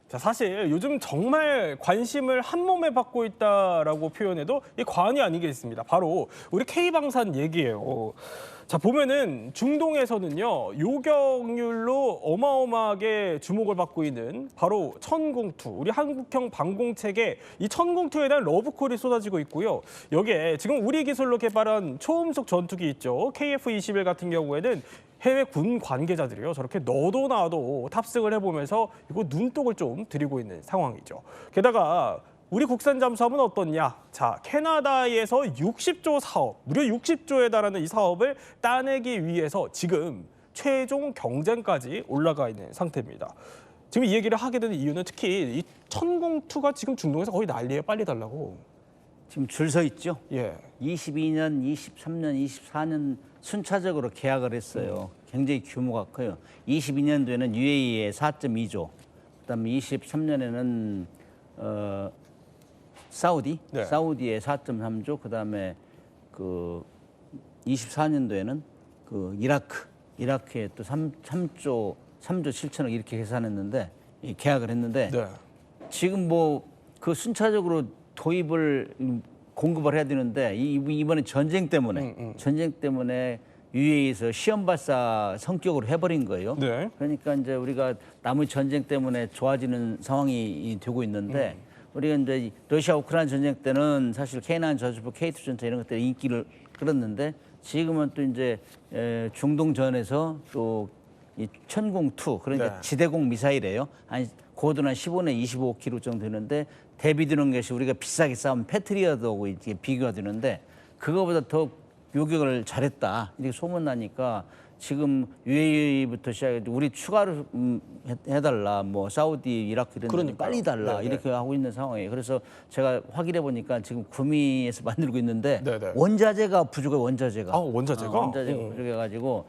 자, 사실 요즘 정말 관심을 한 몸에 받고 있다라고 표현해도 이 과언이 아니겠습니다. 바로 우리 K방산 얘기예요. 자, 보면은 중동에서는요, 요격률로 어마어마하게 주목을 받고 있는 바로 천궁2, 우리 한국형 방공체계 이 천궁2에 대한 러브콜이 쏟아지고 있고요. 여기에 지금 우리 기술로 개발한 초음속 전투기 있죠. KF-21 같은 경우에는 해외 군 관계자들이요, 저렇게 너도 나도 탑승을 해보면서 이거 눈독을 좀 들이고 있는 상황이죠. 게다가 우리 국산 잠수함은 어떻냐? 자, 캐나다에서 60조 사업, 무려 60조에 달하는 이 사업을 따내기 위해서 지금 최종 경쟁까지 올라가 있는 상태입니다. 지금 이 얘기를 하게 되는 이유는 특히 이 천궁2가 지금 중동에서 거의 난리예요. 빨리 달라고. 지금 줄 서 있죠. 예. 22년, 23년, 24년 순차적으로 계약을 했어요. 굉장히 규모가 커요. 22년도에는 UAE의 4.2조, 그다음에 23년에는 사우디, 네. 사우디의 4.3조, 그다음에 그 24년도에는 그 이라크에 또 3조 7천억 이렇게 계산했는데 계약을 했는데 네. 지금 뭐 그 순차적으로 도입을 공급을 해야 되는데 이번에 전쟁 때문에 UAE에서 시험 발사 성격으로 해버린 거예요. 네. 그러니까 이제 우리가 남의 전쟁 때문에 좋아지는 상황이 되고 있는데 우리가 이제 러시아 우크라이나 전쟁 때는 사실 K9 저주포, K2 전차 이런 것들이 인기를 끌었는데 지금은 또 이제 중동전에서 또 이 천궁2 그러니까 네. 지대공 미사일이에요. 고도는 15내 25km 정도 되는데 대비되는 것이 우리가 비싸게 싸운 패트리어트하고 이제 비교가 되는데 그거보다 더 요격을 잘했다 이렇게 소문나니까 지금 UAE부터 시작해 우리 추가로 해달라 뭐 사우디, 이라크 이런 데 빨리 달라 네네. 이렇게 하고 있는 상황이에요. 그래서 제가 확인해 보니까 지금 구미에서 만들고 있는데 네네. 원자재가 부족해요. 원자재가. 원자재가? 원자재가 부족해가지고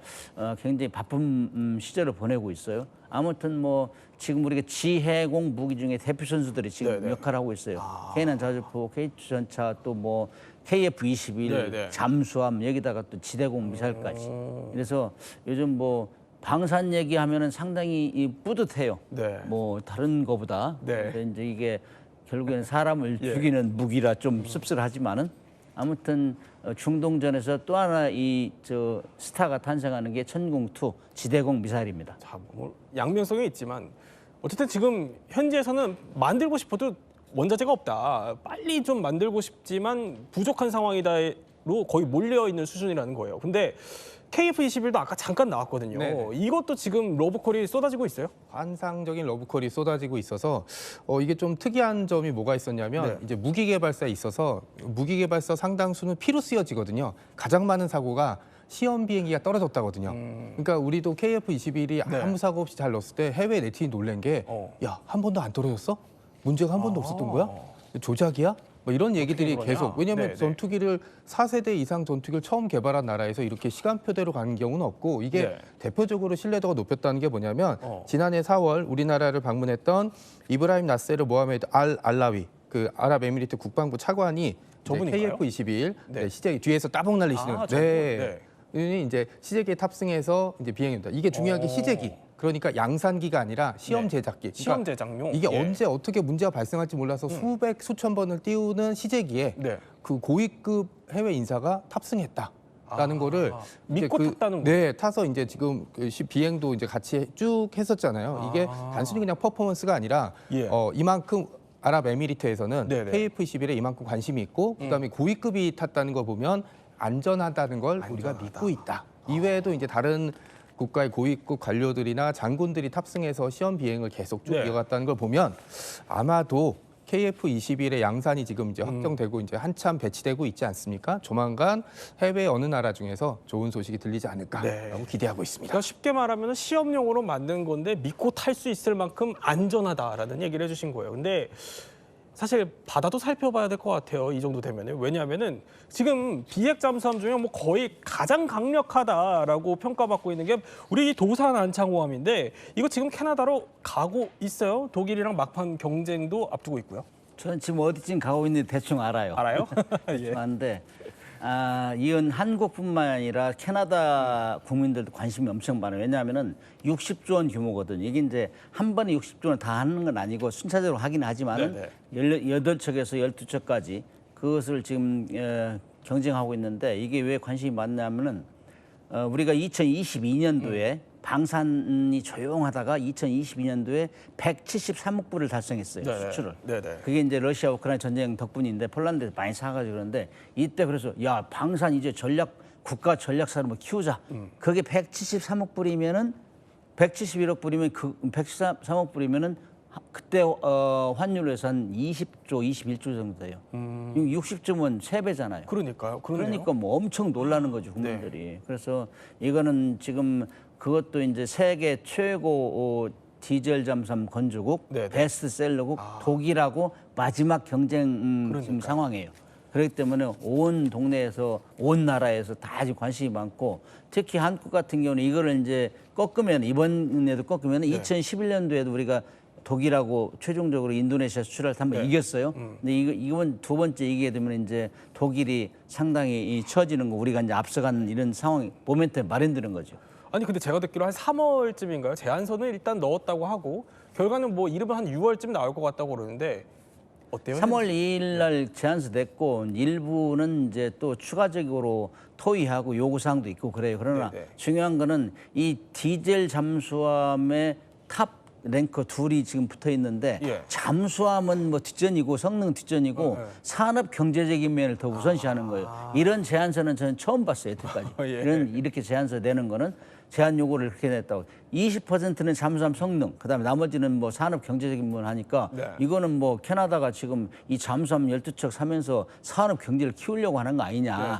굉장히 바쁜 시절을 보내고 있어요. 아무튼 뭐 지금 우리가 지해공 무기 중에 대표 선수들이 지금 네네. 역할을 하고 있어요. K9 자주포, K2 전차 또 뭐 KF-21 네네. 잠수함 여기다가 또 지대공 미사일까지. 그래서 요즘 뭐 방산 얘기하면은 상당히 뿌듯해요. 네. 뭐 다른 거보다. 네. 근데 이제 이게 결국에는 사람을 예. 죽이는 무기라 좀 씁쓸하지만은 아무튼 중동전에서 또 하나 저 스타가 탄생하는 게 천궁2 지대공 미사일입니다. 자, 뭐 양면성이 있지만 어쨌든 지금 현지에서는 만들고 싶어도 원자재가 없다. 빨리 좀 만들고 싶지만 부족한 상황이다로 거의 몰려 있는 수준이라는 거예요. 근데 KF-21도 아까 잠깐 나왔거든요. 네네. 이것도 지금 러브콜이 쏟아지고 있어요? 환상적인 러브콜이 쏟아지고 있어서 이게 좀 특이한 점이 뭐가 있었냐면 네. 이제 무기 개발사에 있어서 무기 개발사 상당수는 피로 쓰여지거든요. 가장 많은 사고가 시험 비행기가 떨어졌다거든요. 그러니까 우리도 KF-21이 네. 아무 사고 없이 잘 넣었을 때 해외 네티즌이 놀란 게 야, 한 번도 안 떨어졌어? 문제가 한 번도 없었던 거야? 조작이야? 뭐 이런 얘기들이 그러냐? 계속. 왜냐하면 네네. 전투기를 4세대 이상 전투기를 처음 개발한 나라에서 이렇게 시간표대로 가는 경우는 없고 이게 네. 대표적으로 신뢰도가 높였다는 게 뭐냐면 어. 지난해 4월 우리나라를 방문했던 이브라임 나세르 모하메드 알 알라위 그 아랍에미리트 국방부 차관이 저분인가요? KF-21 네. 시제 뒤에서 따봉 날리시는 저분. 네. 이제 시제기에 탑승해서 이제 비행입니다. 이게 중요한 게 시제기. 그러니까 양산기가 아니라 시험 네. 제작기. 그러니까 시험 제작용. 이게 예. 언제 어떻게 문제가 발생할지 몰라서 수백 수천 번을 띄우는 시제기에 네. 그 고위급 해외 인사가 탑승했다라는 거를 이제 믿고 탔다는 거. 네, 타서 이제 지금 비행도 이제 같이 쭉 했었잖아요. 이게 단순히 그냥 퍼포먼스가 아니라 예. 이만큼 아랍에미리트에서는 네네. KF-21에 이만큼 관심이 있고 그다음에 고위급이 탔다는 걸 보면 안전하다는 걸 우리가 믿고 있다. 이외에도 이제 다른 국가의 고위급 관료들이나 장군들이 탑승해서 시험 비행을 계속 쭉 네. 이어갔다는 걸 보면 아마도 KF-21의 양산이 지금 이제 확정되고 이제 한참 배치되고 있지 않습니까? 조만간 해외 어느 나라 중에서 좋은 소식이 들리지 않을까라고 네. 기대하고 있습니다. 그러니까 쉽게 말하면 시험용으로 만든 건데 믿고 탈 수 있을 만큼 안전하다라는 얘기를 해주신 거예요. 근데 사실 바다도 살펴봐야 될 것 같아요. 이 정도 되면은. 왜냐하면은 지금 비핵 잠수함 중에 뭐 거의 가장 강력하다라고 평가받고 있는 게 우리 도산 안창호함인데 이거 지금 캐나다로 가고 있어요. 독일이랑 막판 경쟁도 앞두고 있고요. 저는 지금 어디쯤 가고 있는지 대충 알아요. 알아요? 예. 아는데 이건 한국뿐만 아니라 캐나다 국민들도 관심이 엄청 많아요. 왜냐하면은 60조 원 규모거든요. 이게 이제 한 번에 60조 원 다 하는 건 아니고 순차적으로 하긴 하지만은 18척에서 12척까지 그것을 지금 경쟁하고 있는데 이게 왜 관심이 많냐면은 우리가 2022년도에 방산이 조용하다가 2022년도에 173억 불을 달성했어요. 수출을. 그게 이제 러시아 우크라이나 전쟁 덕분인데 폴란드에서 많이 사가지고 그러는데 이때 그래서 야 방산 이제 국가 전략산업을 키우자. 그게 173억 불이면은 171억 불이면 그 113억 불이면은 그때 환율로 해서 한 20조, 21조 정도 돼요. 60조면 3배잖아요. 그러니까요. 그러네요. 그러니까 뭐 엄청 놀라는 거죠, 국민들이. 그래서 이거는 지금 그것도 이제 세계 최고 디젤 잠수함 건조국, 베스트셀러국 독일하고 마지막 경쟁 지금 상황이에요. 그렇기 때문에 온 동네에서 온 나라에서 다 아주 관심이 많고 특히 한국 같은 경우는 이거를 이제 꺾으면 이번에도 꺾으면 2011년도에도 우리가 독일하고 최종적으로 인도네시아 수출할 때 한번 이겼어요. 근데 이건 두 번째 이기게 되면 이제 독일이 상당히 처지는 거 우리가 이제 앞서가는 이런 상황이 모멘텀이 마련되는 거죠. 아니 근데 제가 듣기로 한 3월쯤인가요? 제안서는 일단 넣었다고 하고 결과는 뭐 이르면 한 6월쯤 나올 것 같다고 그러는데 어때요? 3월 2일 날 제안서 냈고 일부는 이제 또 추가적으로 토의하고 요구사항도 있고 그래요. 그러나 중요한 거는 이 디젤 잠수함의 탑 랭커 둘이 지금 붙어 있는데 잠수함은 뭐 뒷전이고 성능 뒷전이고 산업 경제적인 면을 더 우선시하는 거예요. 이런 제안서는 저는 처음 봤어요, 여태까지. 이렇게 제안서 내는 거는 제안 요구를 그렇게 냈다고. 20%는 잠수함 성능, 그다음에 나머지는 뭐 산업 경제적인 부분 하니까 이거는 뭐 캐나다가 지금 이 잠수함 12척 사면서 산업 경제를 키우려고 하는 거 아니냐.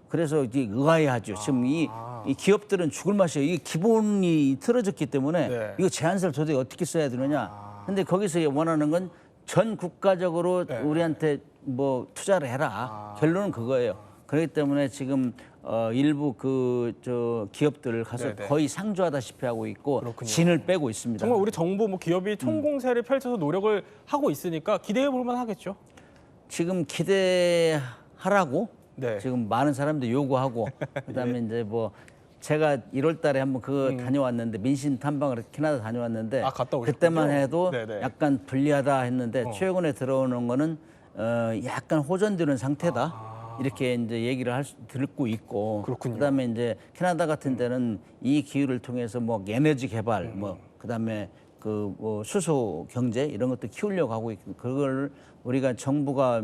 그래서 이제 의아해하죠. 지금 이 기업들은 죽을 맛이에요. 이게 기본이 틀어졌기 때문에 이거 제안서를 도대체 어떻게 써야 되느냐. 근데 거기서 원하는 건 전 국가적으로 우리한테 뭐 투자를 해라. 결론은 그거예요. 그렇기 때문에 지금 일부 기업들을 가서 거의 상주하다시피 하고 있고 진을 빼고 있습니다. 정말 우리 정부 뭐 기업이 총공세를 펼쳐서 노력을 하고 있으니까 기대해 볼 만하겠죠. 지금 기대하라고 지금 많은 사람들이 요구하고 그다음에 이제 뭐 제가 1월 달에 한번 다녀왔는데 민신 탐방을 캐나다 다녀왔는데 갔다 오셨군요. 그때만 해도 약간 불리하다 했는데 최근에 들어오는 거는 약간 호전되는 상태다. 이렇게 이제 얘기를 듣고 있고 그다음에 이제 캐나다 같은 데는 이 기후를 통해서 뭐 에너지 개발 뭐 그다음에 뭐 수소 경제 이런 것도 키우려고 하고 있고 그걸 우리가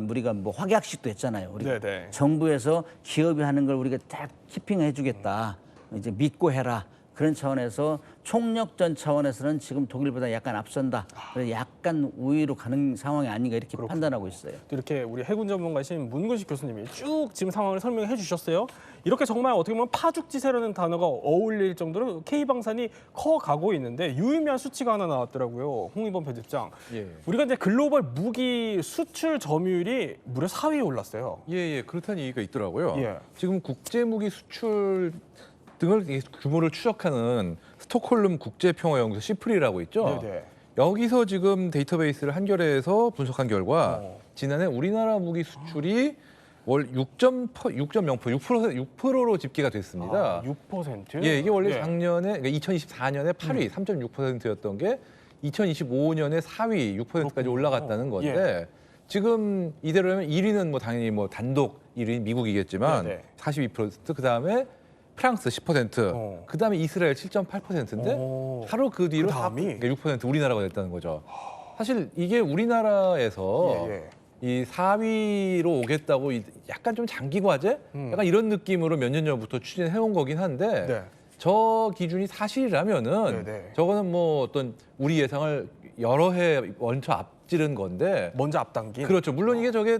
우리가 뭐 확약식도 했잖아요. 우리가 정부에서 기업이 하는 걸 우리가 딱 키핑해 주겠다. 이제 믿고 해라. 그런 차원에서 총력전 차원에서는 지금 독일보다 약간 앞선다. 그래서 약간 우위로 가는 상황이 아닌가 이렇게 판단하고 있어요. 이렇게 우리 해군 전문가이신 문근식 교수님이 쭉 지금 상황을 설명해 주셨어요. 이렇게 정말 어떻게 보면 파죽지세라는 단어가 어울릴 정도로 K방산이 커가고 있는데 유의미한 수치가 하나 나왔더라고요. 홍익범 편집장. 우리가 이제 글로벌 무기 수출 점유율이 무려 4위에 올랐어요. 그렇다는 얘기가 있더라고요. 지금 국제 무기 수출 등을 규모를 추적하는 스톡홀름 국제평화연구소 시프리라고 있죠. 여기서 지금 데이터베이스를 한겨레에서 분석한 결과 지난해 우리나라 무기 수출이 월 6.0%로 집계가 됐습니다. 6%? 이게 원래 작년에 그러니까 2024년에 8위 3.6%였던 게 2025년에 4위 6%까지 올라갔다는 건데 지금 이대로면 1위는 뭐 당연히 뭐 단독 1위인 미국이겠지만 42% 그다음에 프랑스 10%, 그다음에 이스라엘 7.8%인데 바로 그 뒤로 6% 우리나라가 됐다는 거죠. 사실 이게 우리나라에서 이 4위로 오겠다고 약간 좀 장기 과제? 약간 이런 느낌으로 몇 년 전부터 추진해온 거긴 한데 저 기준이 사실이라면은 저거는 뭐 어떤 우리 예상을 여러 해 먼저 앞지른 건데 먼저 앞당긴? 그렇죠. 물론 이게 저게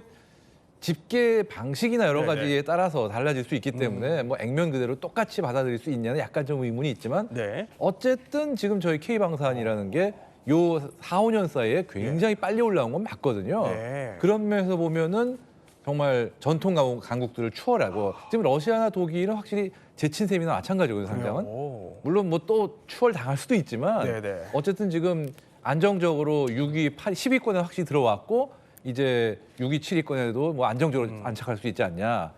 집계 방식이나 여러 가지에 따라서 달라질 수 있기 때문에 뭐 액면 그대로 똑같이 받아들일 수 있냐는 약간 좀 의문이 있지만 어쨌든 지금 저희 K방산이라는 게 요 4, 5년 사이에 굉장히 빨리 올라온 건 맞거든요. 그런 면에서 보면은 정말 전통 강국들을 추월하고 지금 러시아나 독일은 확실히 제친 셈이나 마찬가지거든요, 상장은. 물론 뭐 또 추월 당할 수도 있지만 어쨌든 지금 안정적으로 6위, 10위권에 확실히 들어왔고 이제 6위, 7위권에도 뭐 안정적으로 안착할 수 있지 않냐.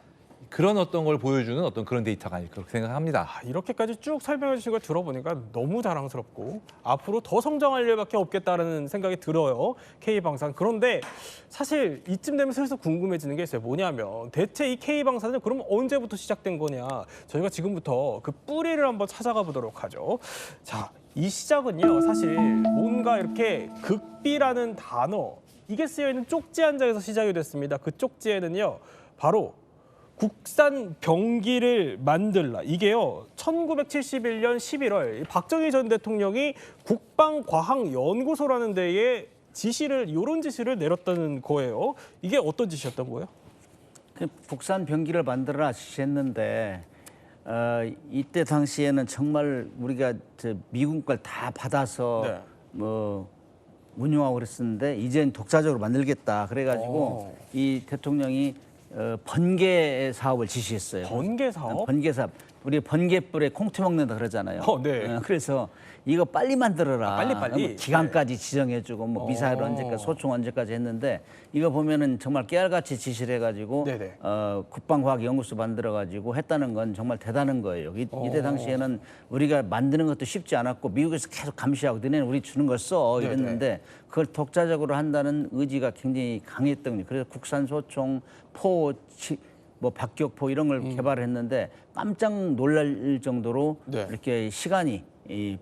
그런 어떤 걸 보여주는 어떤 그런 데이터가 아닐까 그렇게 생각합니다. 이렇게까지 쭉 설명해 주신 걸 들어보니까 너무 자랑스럽고 앞으로 더 성장할 일밖에 없겠다는 생각이 들어요. K방산. 그런데 사실 이쯤 되면 슬슬 궁금해지는 게 있어요. 뭐냐면 대체 이 K방산은 그럼 언제부터 시작된 거냐. 저희가 지금부터 그 뿌리를 한번 찾아가 보도록 하죠. 자, 이 시작은요. 사실 뭔가 이렇게 극비라는 단어 이게 쓰여 있는 쪽지 한 장에서 시작이 됐습니다. 그 쪽지에는요. 바로 국산 병기를 만들라. 이게요. 1971년 11월 박정희 전 대통령이 국방과학연구소라는 데에 이런 지시를 내렸다는 거예요. 이게 어떤 지시였던 거예요? 그 국산 병기를 만들어라 지시했는데 이때 당시에는 정말 우리가 미국 걸 다 받아서 네. 뭐 운용하고 그랬었는데 이제는 독자적으로 만들겠다. 그래가지고 이 대통령이 번개 사업을 지시했어요. 번개 사업? 번개 사업. 우리 번개불에 콩트 먹는다 그러잖아요. 네. 그래서 이거 빨리 만들어라. 빨리. 뭐 기간까지 지정해주고 뭐 미사일 언제까지 소총 언제까지 했는데 이거 보면은 정말 깨알같이 지시를 해가지고 네네. 국방과학연구소 만들어가지고 했다는 건 정말 대단한 거예요. 이때 당시에는 우리가 만드는 것도 쉽지 않았고 미국에서 계속 감시하고 너네는 우리 주는 걸 써 이랬는데 그걸 독자적으로 한다는 의지가 굉장히 강했던 거예요. 그래서 국산 소총, 포, 뭐 박격포 이런 걸 개발했는데 깜짝 놀랄 정도로 네. 이렇게 시간이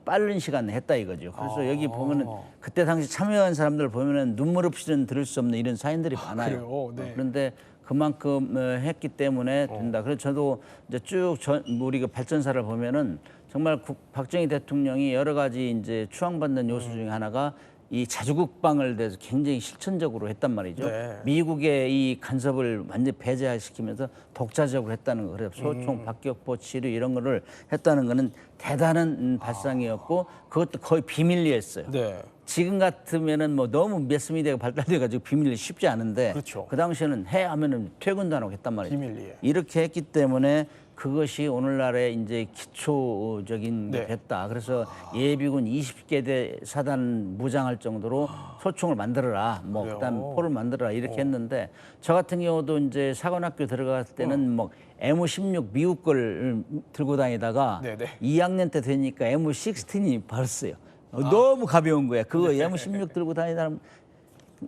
빠른 시간에 했다 이거죠. 그래서 여기 보면은 그때 당시 참여한 사람들 보면은 눈물 없이는 들을 수 없는 이런 사연들이 많아요. 그래요? 네. 그런데 그만큼 했기 때문에 된다. 그래서 저도 이제 쭉 우리가 발전사를 보면은 정말 박정희 대통령이 여러 가지 이제 추앙받는 요소 중에 하나가 이 자주국방을 대해서 굉장히 실천적으로 했단 말이죠. 네. 미국의 이 간섭을 완전히 배제시키면서 독자적으로 했다는 거. 그래서 소총, 박격포, 치료 이런 거를 했다는 거는 대단한 발상이었고 그것도 거의 비밀리했어요. 네. 지금 같으면은 뭐 너무 매스미디어가 발달돼가지고 비밀리 쉽지 않은데 그렇죠. 그 당시에는 해 하면은 퇴근도 안 하고 했단 말이죠. 비밀리에. 이렇게 했기 때문에 그것이 오늘날의 이제 기초적인 게 네. 됐다. 그래서 예비군 20개 사단 무장할 정도로 소총을 만들어라. 뭐 그래요? 그다음 포를 만들어라 이렇게 했는데 저 같은 경우도 이제 사관학교 들어갔을 때는 뭐 M16 미국 걸 들고 다니다가 네네. 2학년 때 되니까 M16이 벌었어요. 너무 가벼운 거야. 그거 M16 들고 다니다면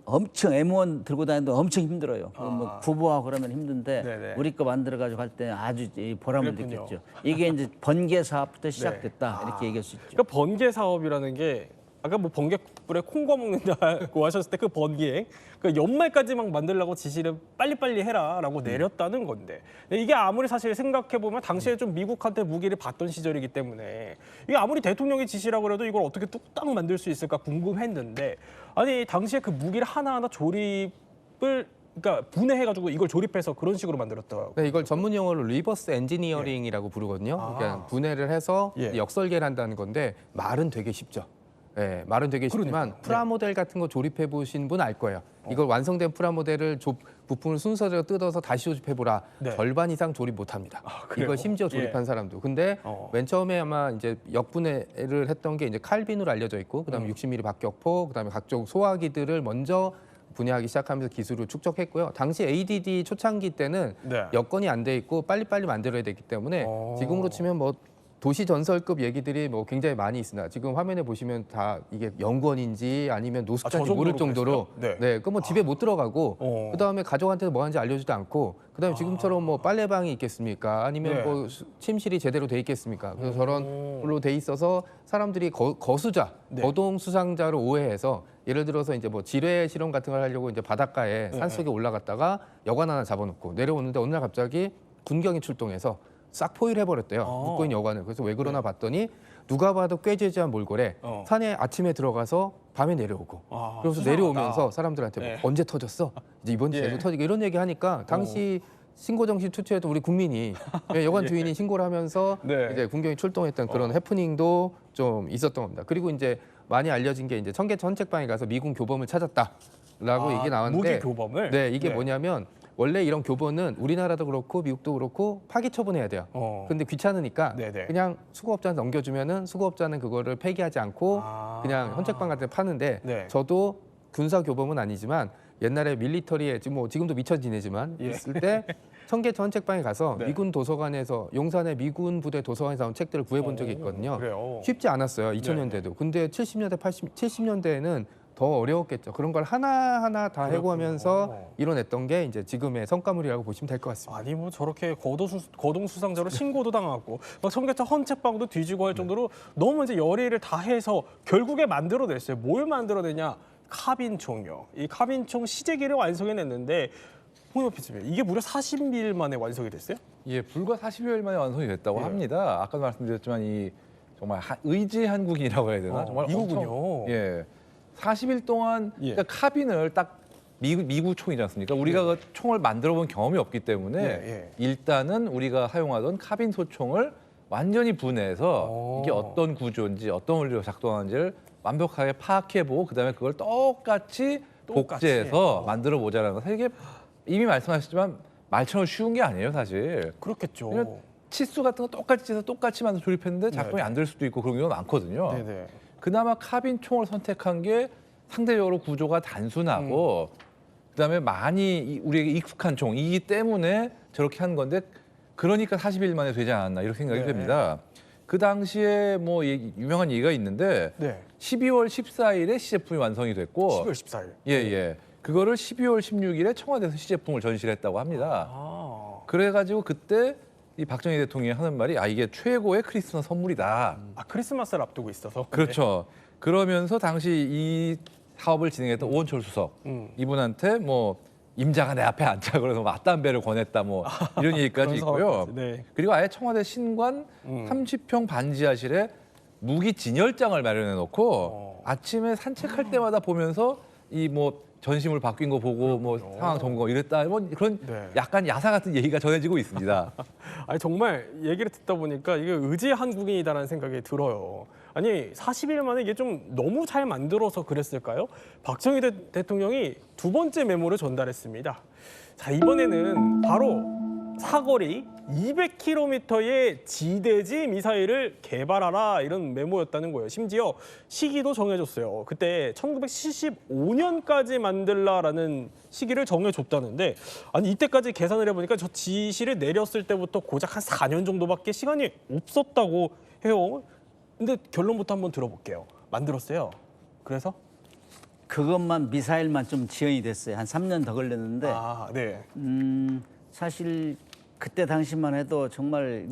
엄청 M1 들고 다니는데 엄청 힘들어요. 뭐 구보하고 그러면 힘든데 네네. 우리 거 만들어 가지고 할 때 아주 이 보람을 그랬군요. 느꼈죠. 이게 이제 번개 사업부터 시작됐다 이렇게 얘기할 수 있죠. 그러니까 번개 사업이라는 게 아까 뭐 번개불에 콩과 먹는다고 하셨을 때 그 번개 그 연말까지 막 만들려고 지시를 빨리빨리 해라라고 내렸다는 건데 이게 아무리 사실 생각해 보면 당시에 좀 미국한테 무기를 받던 시절이기 때문에 이게 아무리 대통령의 지시라고 해도 이걸 어떻게 뚝딱 만들 수 있을까 궁금했는데 아니 당시에 그 무기를 하나하나 조립을 그러니까 분해해가지고 이걸 조립해서 그런 식으로 만들었더라고요. 네, 이걸 전문 용어로 리버스 엔지니어링이라고 부르거든요. 그러니까 분해를 해서 예. 역설계를 한다는 건데 말은 되게 쉽죠. 네, 말은 되게 쉽지만 그러니까요. 프라모델 같은 거 조립해 보신 분 알 거예요. 이걸 완성된 프라모델을 부품을 순서대로 뜯어서 다시 조립해 보라. 네. 절반 이상 조립 못 합니다. 그래요? 이걸 심지어 조립한 예. 사람도. 근데 맨 처음에 아마 이제 역분해를 했던 게 이제 칼빈으로 알려져 있고 그다음에 60mm 박격포, 그다음에 각종 소화기들을 먼저 분해하기 시작하면서 기술을 축적했고요. 당시 ADD 초창기 때는 네. 여건이 안 돼 있고 빨리빨리 만들어야 됐기 때문에 지금으로 치면 뭐 도시 전설급 얘기들이 뭐 굉장히 많이 있으나 지금 화면에 보시면 다 이게 영권인지 아니면 노숙자인지 저 모를 정도로 정도로 그랬어요? 그 뭐 집에 못 들어가고 그다음에 가족한테 뭐 하는지 알려주지도 않고 그다음에 지금처럼 뭐 빨래방이 있겠습니까? 아니면 네. 뭐 침실이 제대로 돼 있겠습니까? 그래서 저런 걸로 돼 있어서 사람들이 거수자, 네. 거동 수상자를 오해해서 예를 들어서 이제 뭐 지뢰 실험 같은 걸 하려고 이제 바닷가에 산속에 올라갔다가 여관 하나 잡아놓고 내려오는데 어느 날 갑자기 군경이 출동해서 싹 포위를 해버렸대요. 묵고 있는 여관을. 그래서 왜 그러나 봤더니 누가 봐도 꾀죄죄한 몰골에 산에 아침에 들어가서 밤에 내려오고 그래서 수상하다. 내려오면서 사람들한테 뭐 네. 언제 터졌어? 이제 이번 주에도 예. 터지고 이런 얘기 하니까 당시 신고 정신 투투했던 우리 국민이 여관 주인이 신고를 하면서 네. 이제 군경이 출동했던 그런 해프닝도 좀 있었던 겁니다. 그리고 이제 많이 알려진 게 이제 청계천 헌책방에 가서 미군 교범을 찾았다라고 얘기 나왔는데 무기 교범을? 네, 이게 뭐냐면 원래 이런 교본은 우리나라도 그렇고 미국도 그렇고 파기 처분해야 돼요. 근데 귀찮으니까 네네. 그냥 수거업자한테 넘겨주면은 수거업자는 그거를 폐기하지 않고 그냥 헌책방 같은 데 파는데 네. 저도 군사 교범은 아니지만 옛날에 밀리터리에 지금 뭐 지금도 미쳐 지내지만 예. 있을 때 청계천 헌책방에 가서 네. 미군 도서관에서 용산의 미군 부대 도서관에서 나온 책들을 구해본 적이 있거든요. 그래요. 쉽지 않았어요. 2000년대도. 근데 70년대, 70년대에는 더 어려웠겠죠. 그런 걸 하나하나 다 해고하면서 이뤄냈던 게 이제 지금의 성과물이라고 보시면 될 것 같습니다. 아니 뭐 저렇게 거동 수상자로 신고도 당하고 막 청계천 헌책방도 뒤지고 할 정도로 너무 이제 열의를 다 해서 결국에 만들어냈어요. 뭘 만들어내냐? 카빈총이요. 이 카빈총 시제기를 완성해냈는데 홍영표 PD님, 이게 무려 40일 만에 완성이 됐어요? 예, 불과 40여일 만에 완성이 됐다고 예. 합니다. 아까도 말씀드렸지만 이 정말 의지 한국인이라고 해야 되나? 정말 미국은요. 엄청, 예, 40일 동안 예. 그러니까 카빈을 딱 미국 총이지 않습니까? 우리가 그 총을 만들어 본 경험이 없기 때문에 예. 일단은 우리가 사용하던 카빈 소총을 완전히 분해해서 이게 어떤 구조인지 어떤 원리로 작동하는지를 완벽하게 파악해보고 그다음에 그걸 똑같이 복제해서 만들어 보자라는 거. 사실 이게 이미 말씀하셨지만 말처럼 쉬운 게 아니에요, 사실. 그렇겠죠. 왜냐면 치수 같은 거 똑같이 해서 똑같이 만들어 조립했는데 작동이 안 될 수도 있고 그런 경우가 많거든요. 네네. 그나마 카빈 총을 선택한 게 상대적으로 구조가 단순하고 그다음에 많이 우리에게 익숙한 총이기 때문에 저렇게 한 건데 그러니까 40일 만에 되지 않았나 이렇게 생각이 네. 됩니다. 그 당시에 뭐 유명한 얘기가 있는데 네. 12월 14일에 시제품이 완성이 됐고 12월 14일. 예. 그거를 12월 16일에 청와대에서 시제품을 전시를 했다고 합니다. 아, 그래가지고 그때 이 박정희 대통령이 하는 말이 이게 최고의 크리스마스 선물이다. 크리스마스를 앞두고 있어서. 그렇죠. 그러면서 당시 이 사업을 진행했던 오원철 수석 이분한테 뭐 임자가 내 앞에 앉자 그래서 맞담배를 권했다 뭐 이런 얘기까지 그런 있고요. 사업까지, 네. 그리고 아예 청와대 신관 30평 반지하실에 무기 진열장을 마련해 놓고 아침에 산책할 때마다 보면서 이 뭐 전심을 바뀐 거 보고 뭐 상황 점검 이랬다 뭐 그런 네. 약간 야사 같은 얘기가 전해지고 있습니다. 아니 정말 얘기를 듣다 보니까 이게 의지 한국인이다라는 생각이 들어요. 아니 40일 만에 이게 좀 너무 잘 만들어서 그랬을까요? 박정희 대통령이 두 번째 메모를 전달했습니다. 자 이번에는 바로 사거리 200km의 지대지 미사일을 개발하라 이런 메모였다는 거예요. 심지어 시기도 정해줬어요. 그때 1975년까지 만들라라는 시기를 정해줬다는데 아니 이때까지 계산을 해보니까 저 지시를 내렸을 때부터 고작 한 4년 정도밖에 시간이 없었다고 해요. 근데 결론부터 한번 들어볼게요. 만들었어요. 그래서? 그것만 미사일만 좀 지연이 됐어요. 한 3년 더 걸렸는데 아, 네. 사실 그때 당시만 해도 정말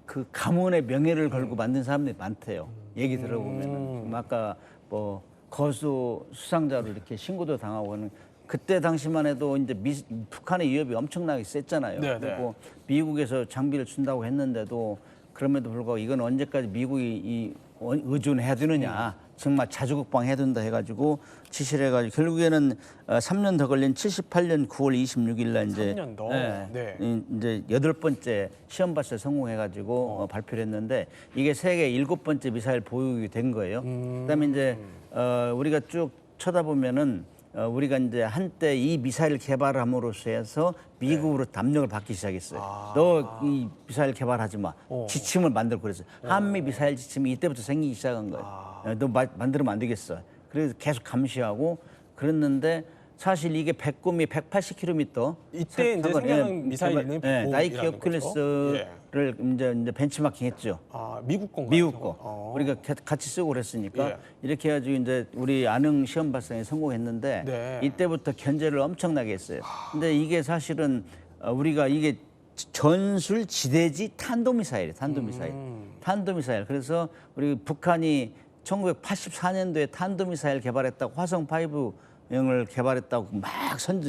그 가문의 명예를 걸고 만든 사람들이 많대요. 얘기 들어보면은 지금 아까 뭐 거수 수상자로 이렇게 신고도 당하고 하는 그때 당시만 해도 이제 북한의 위협이 엄청나게 셌잖아요. 네, 그리고 미국에서 장비를 준다고 했는데도 그럼에도 불구하고 이건 언제까지 미국이 의존해야 되느냐. 정말 자주국방 해야 된다 해가지고 지시를 해가지고 결국에는 3년 더 걸린 78년 9월 26일 날 이제 3년 더? 네. 이제 8번째 시험 발사 성공해가지고 발표를 했는데 이게 세계 7번째 미사일 보유국이 된 거예요. 그다음에 이제 우리가 쭉 쳐다보면은 우리가 이제 한때 이 미사일 개발을 함으로써 해서 미국으로 압력을 받기 시작했어요. 너 이 미사일 개발하지 마. 지침을 만들고 그랬어요. 한미 미사일 지침이 이때부터 생기기 시작한 거예요. 너 만들면 안 되겠어. 그래서 계속 감시하고 그랬는데 사실 이게 배꼽이 180km. 이때 이제 생겨난 미사일은 나이키 거죠? 어큘리스를 이제 벤치마킹했죠. 아, 미국 건가요? 미국 거. 우리가 같이 쓰고 그랬으니까 예. 이렇게 해가지고 이제 우리 안흥 시험 발사에 성공했는데 네. 이때부터 견제를 엄청나게 했어요. 근데 이게 사실은 우리가 이게 전술 지대지 탄도미사일이에요. 탄도미사일. 그래서 우리 북한이 1984년도에 탄도미사일 개발했다고 화성5형을 개발했다고 막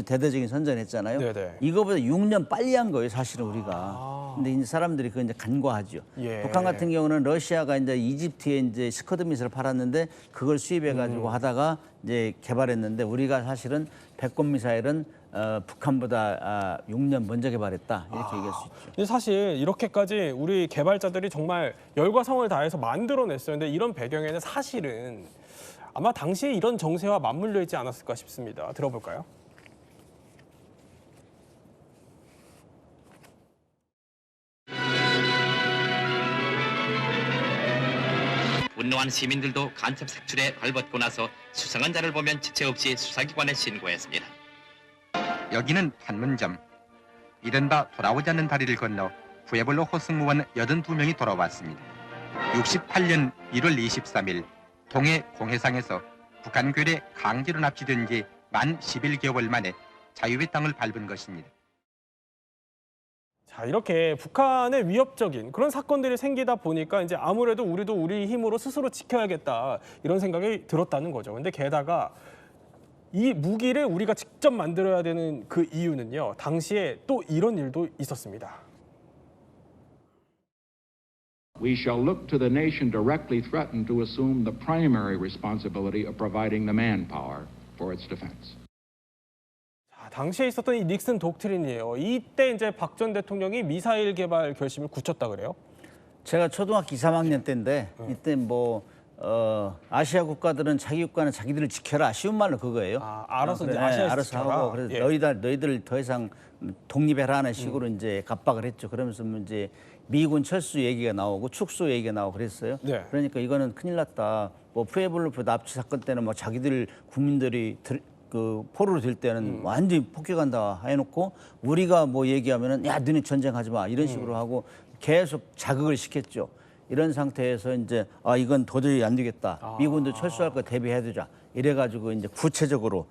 대대적인 선전했잖아요. 네네. 이거보다 6년 빨리 한 거예요, 사실은 우리가. 근데 이제 사람들이 그거 이제 간과하죠. 예. 북한 같은 경우는 러시아가 이제 이집트에 이제 스커드 미사일을 팔았는데 그걸 수입해 가지고 하다가 이제 개발했는데 우리가 사실은 배꼽 미사일은 북한보다 6년 먼저 개발했다 이렇게 얘기할 수 있죠. 근데 사실 이렇게까지 우리 개발자들이 정말 열과 성을 다해서 만들어냈어요. 근데 이런 배경에는 사실은 아마 당시에 이런 정세와 맞물려 있지 않았을까 싶습니다. 들어볼까요? 분노한 시민들도 간첩 색출에 발벗고 나서 수상한 자를 보면 지체 없이 수사기관에 신고했습니다. 여기는 판문점. 이른바 돌아오지 않는 다리를 건너 푸에블로 호승무원 82명이 돌아왔습니다. 68년 1월 23일 동해 공해상에서 북한 괴뢰 강제로 납치된 지 만 11개월 만에 자유의 땅을 밟은 것입니다. 자, 이렇게 북한의 위협적인 그런 사건들이 생기다 보니까 이제 아무래도 우리도 우리 힘으로 스스로 지켜야겠다 이런 생각이 들었다는 거죠. 근데 게다가 이 무기를 우리가 직접 만들어야 되는 그 이유는요. 당시에 또 이런 일도 있었습니다. We shall look to the nation directly threatened to assume the primary responsibility of providing the manpower for its defense. 자, 당시에 있었던 이 닉슨 독트린이에요. 이때 이제 박 전 대통령이 미사일 개발 결심을 굳혔다 그래요? 제가 초등학교 2, 3학년 때인데 이때 뭐 아시아 국가들은 자기 국가는 자기들을 지켜라. 쉬운 말로 그거예요. 아, 알아서 이제 그래, 아시아에서 알아서 지켜라. 하고 그래서 예. 너희들 더 이상 독립해라 하는 식으로 이제 갑박을 했죠. 그러면서 이제 미군 철수 얘기가 나오고 축소 얘기가 나오고 그랬어요. 네. 그러니까 이거는 큰일 났다. 뭐 푸에블로프 납치 사건 때는 뭐 자기들 국민들이 그 포로로 될 때는 완전히 폭격한다 해놓고 우리가 뭐 얘기하면은 야 너네 전쟁하지 마 이런 식으로 하고 계속 자극을 시켰죠. 이런 상태에서 이제 이건 도저히 안 되겠다. 미군도 철수할 거 대비해야 되자. 이래가지고 이제 구체적으로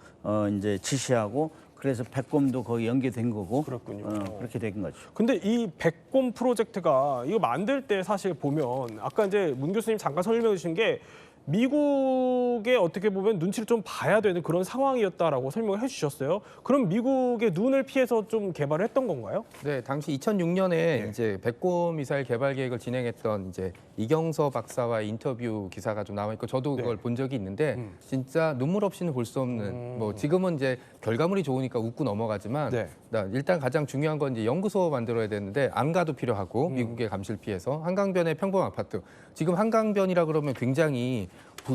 이제 지시하고 그래서 백곰도 거기 연계된 거고. 그렇군요. 그렇게 된 거죠. 근데 이 백곰 프로젝트가 이거 만들 때 사실 보면 아까 이제 문 교수님 잠깐 설명해 주신 게 미국의 어떻게 보면 눈치를 좀 봐야 되는 그런 상황이었다라고 설명을 해주셨어요. 그럼 미국의 눈을 피해서 좀 개발을 했던 건가요? 네, 당시 2006년에 이제 백곰 미사일 개발 계획을 진행했던 이제 이경서 박사와의 인터뷰 기사가 좀 나와 있고 저도 그걸 본 적이 있는데 진짜 눈물 없이는 볼 수 없는 뭐 지금은 이제 결과물이 좋으니까 웃고 넘어가지만 네. 일단 가장 중요한 건 이제 연구소 만들어야 되는데 안가도 필요하고 미국의 감시를 피해서 한강변의 평범 아파트 지금 한강변이라 그러면 굉장히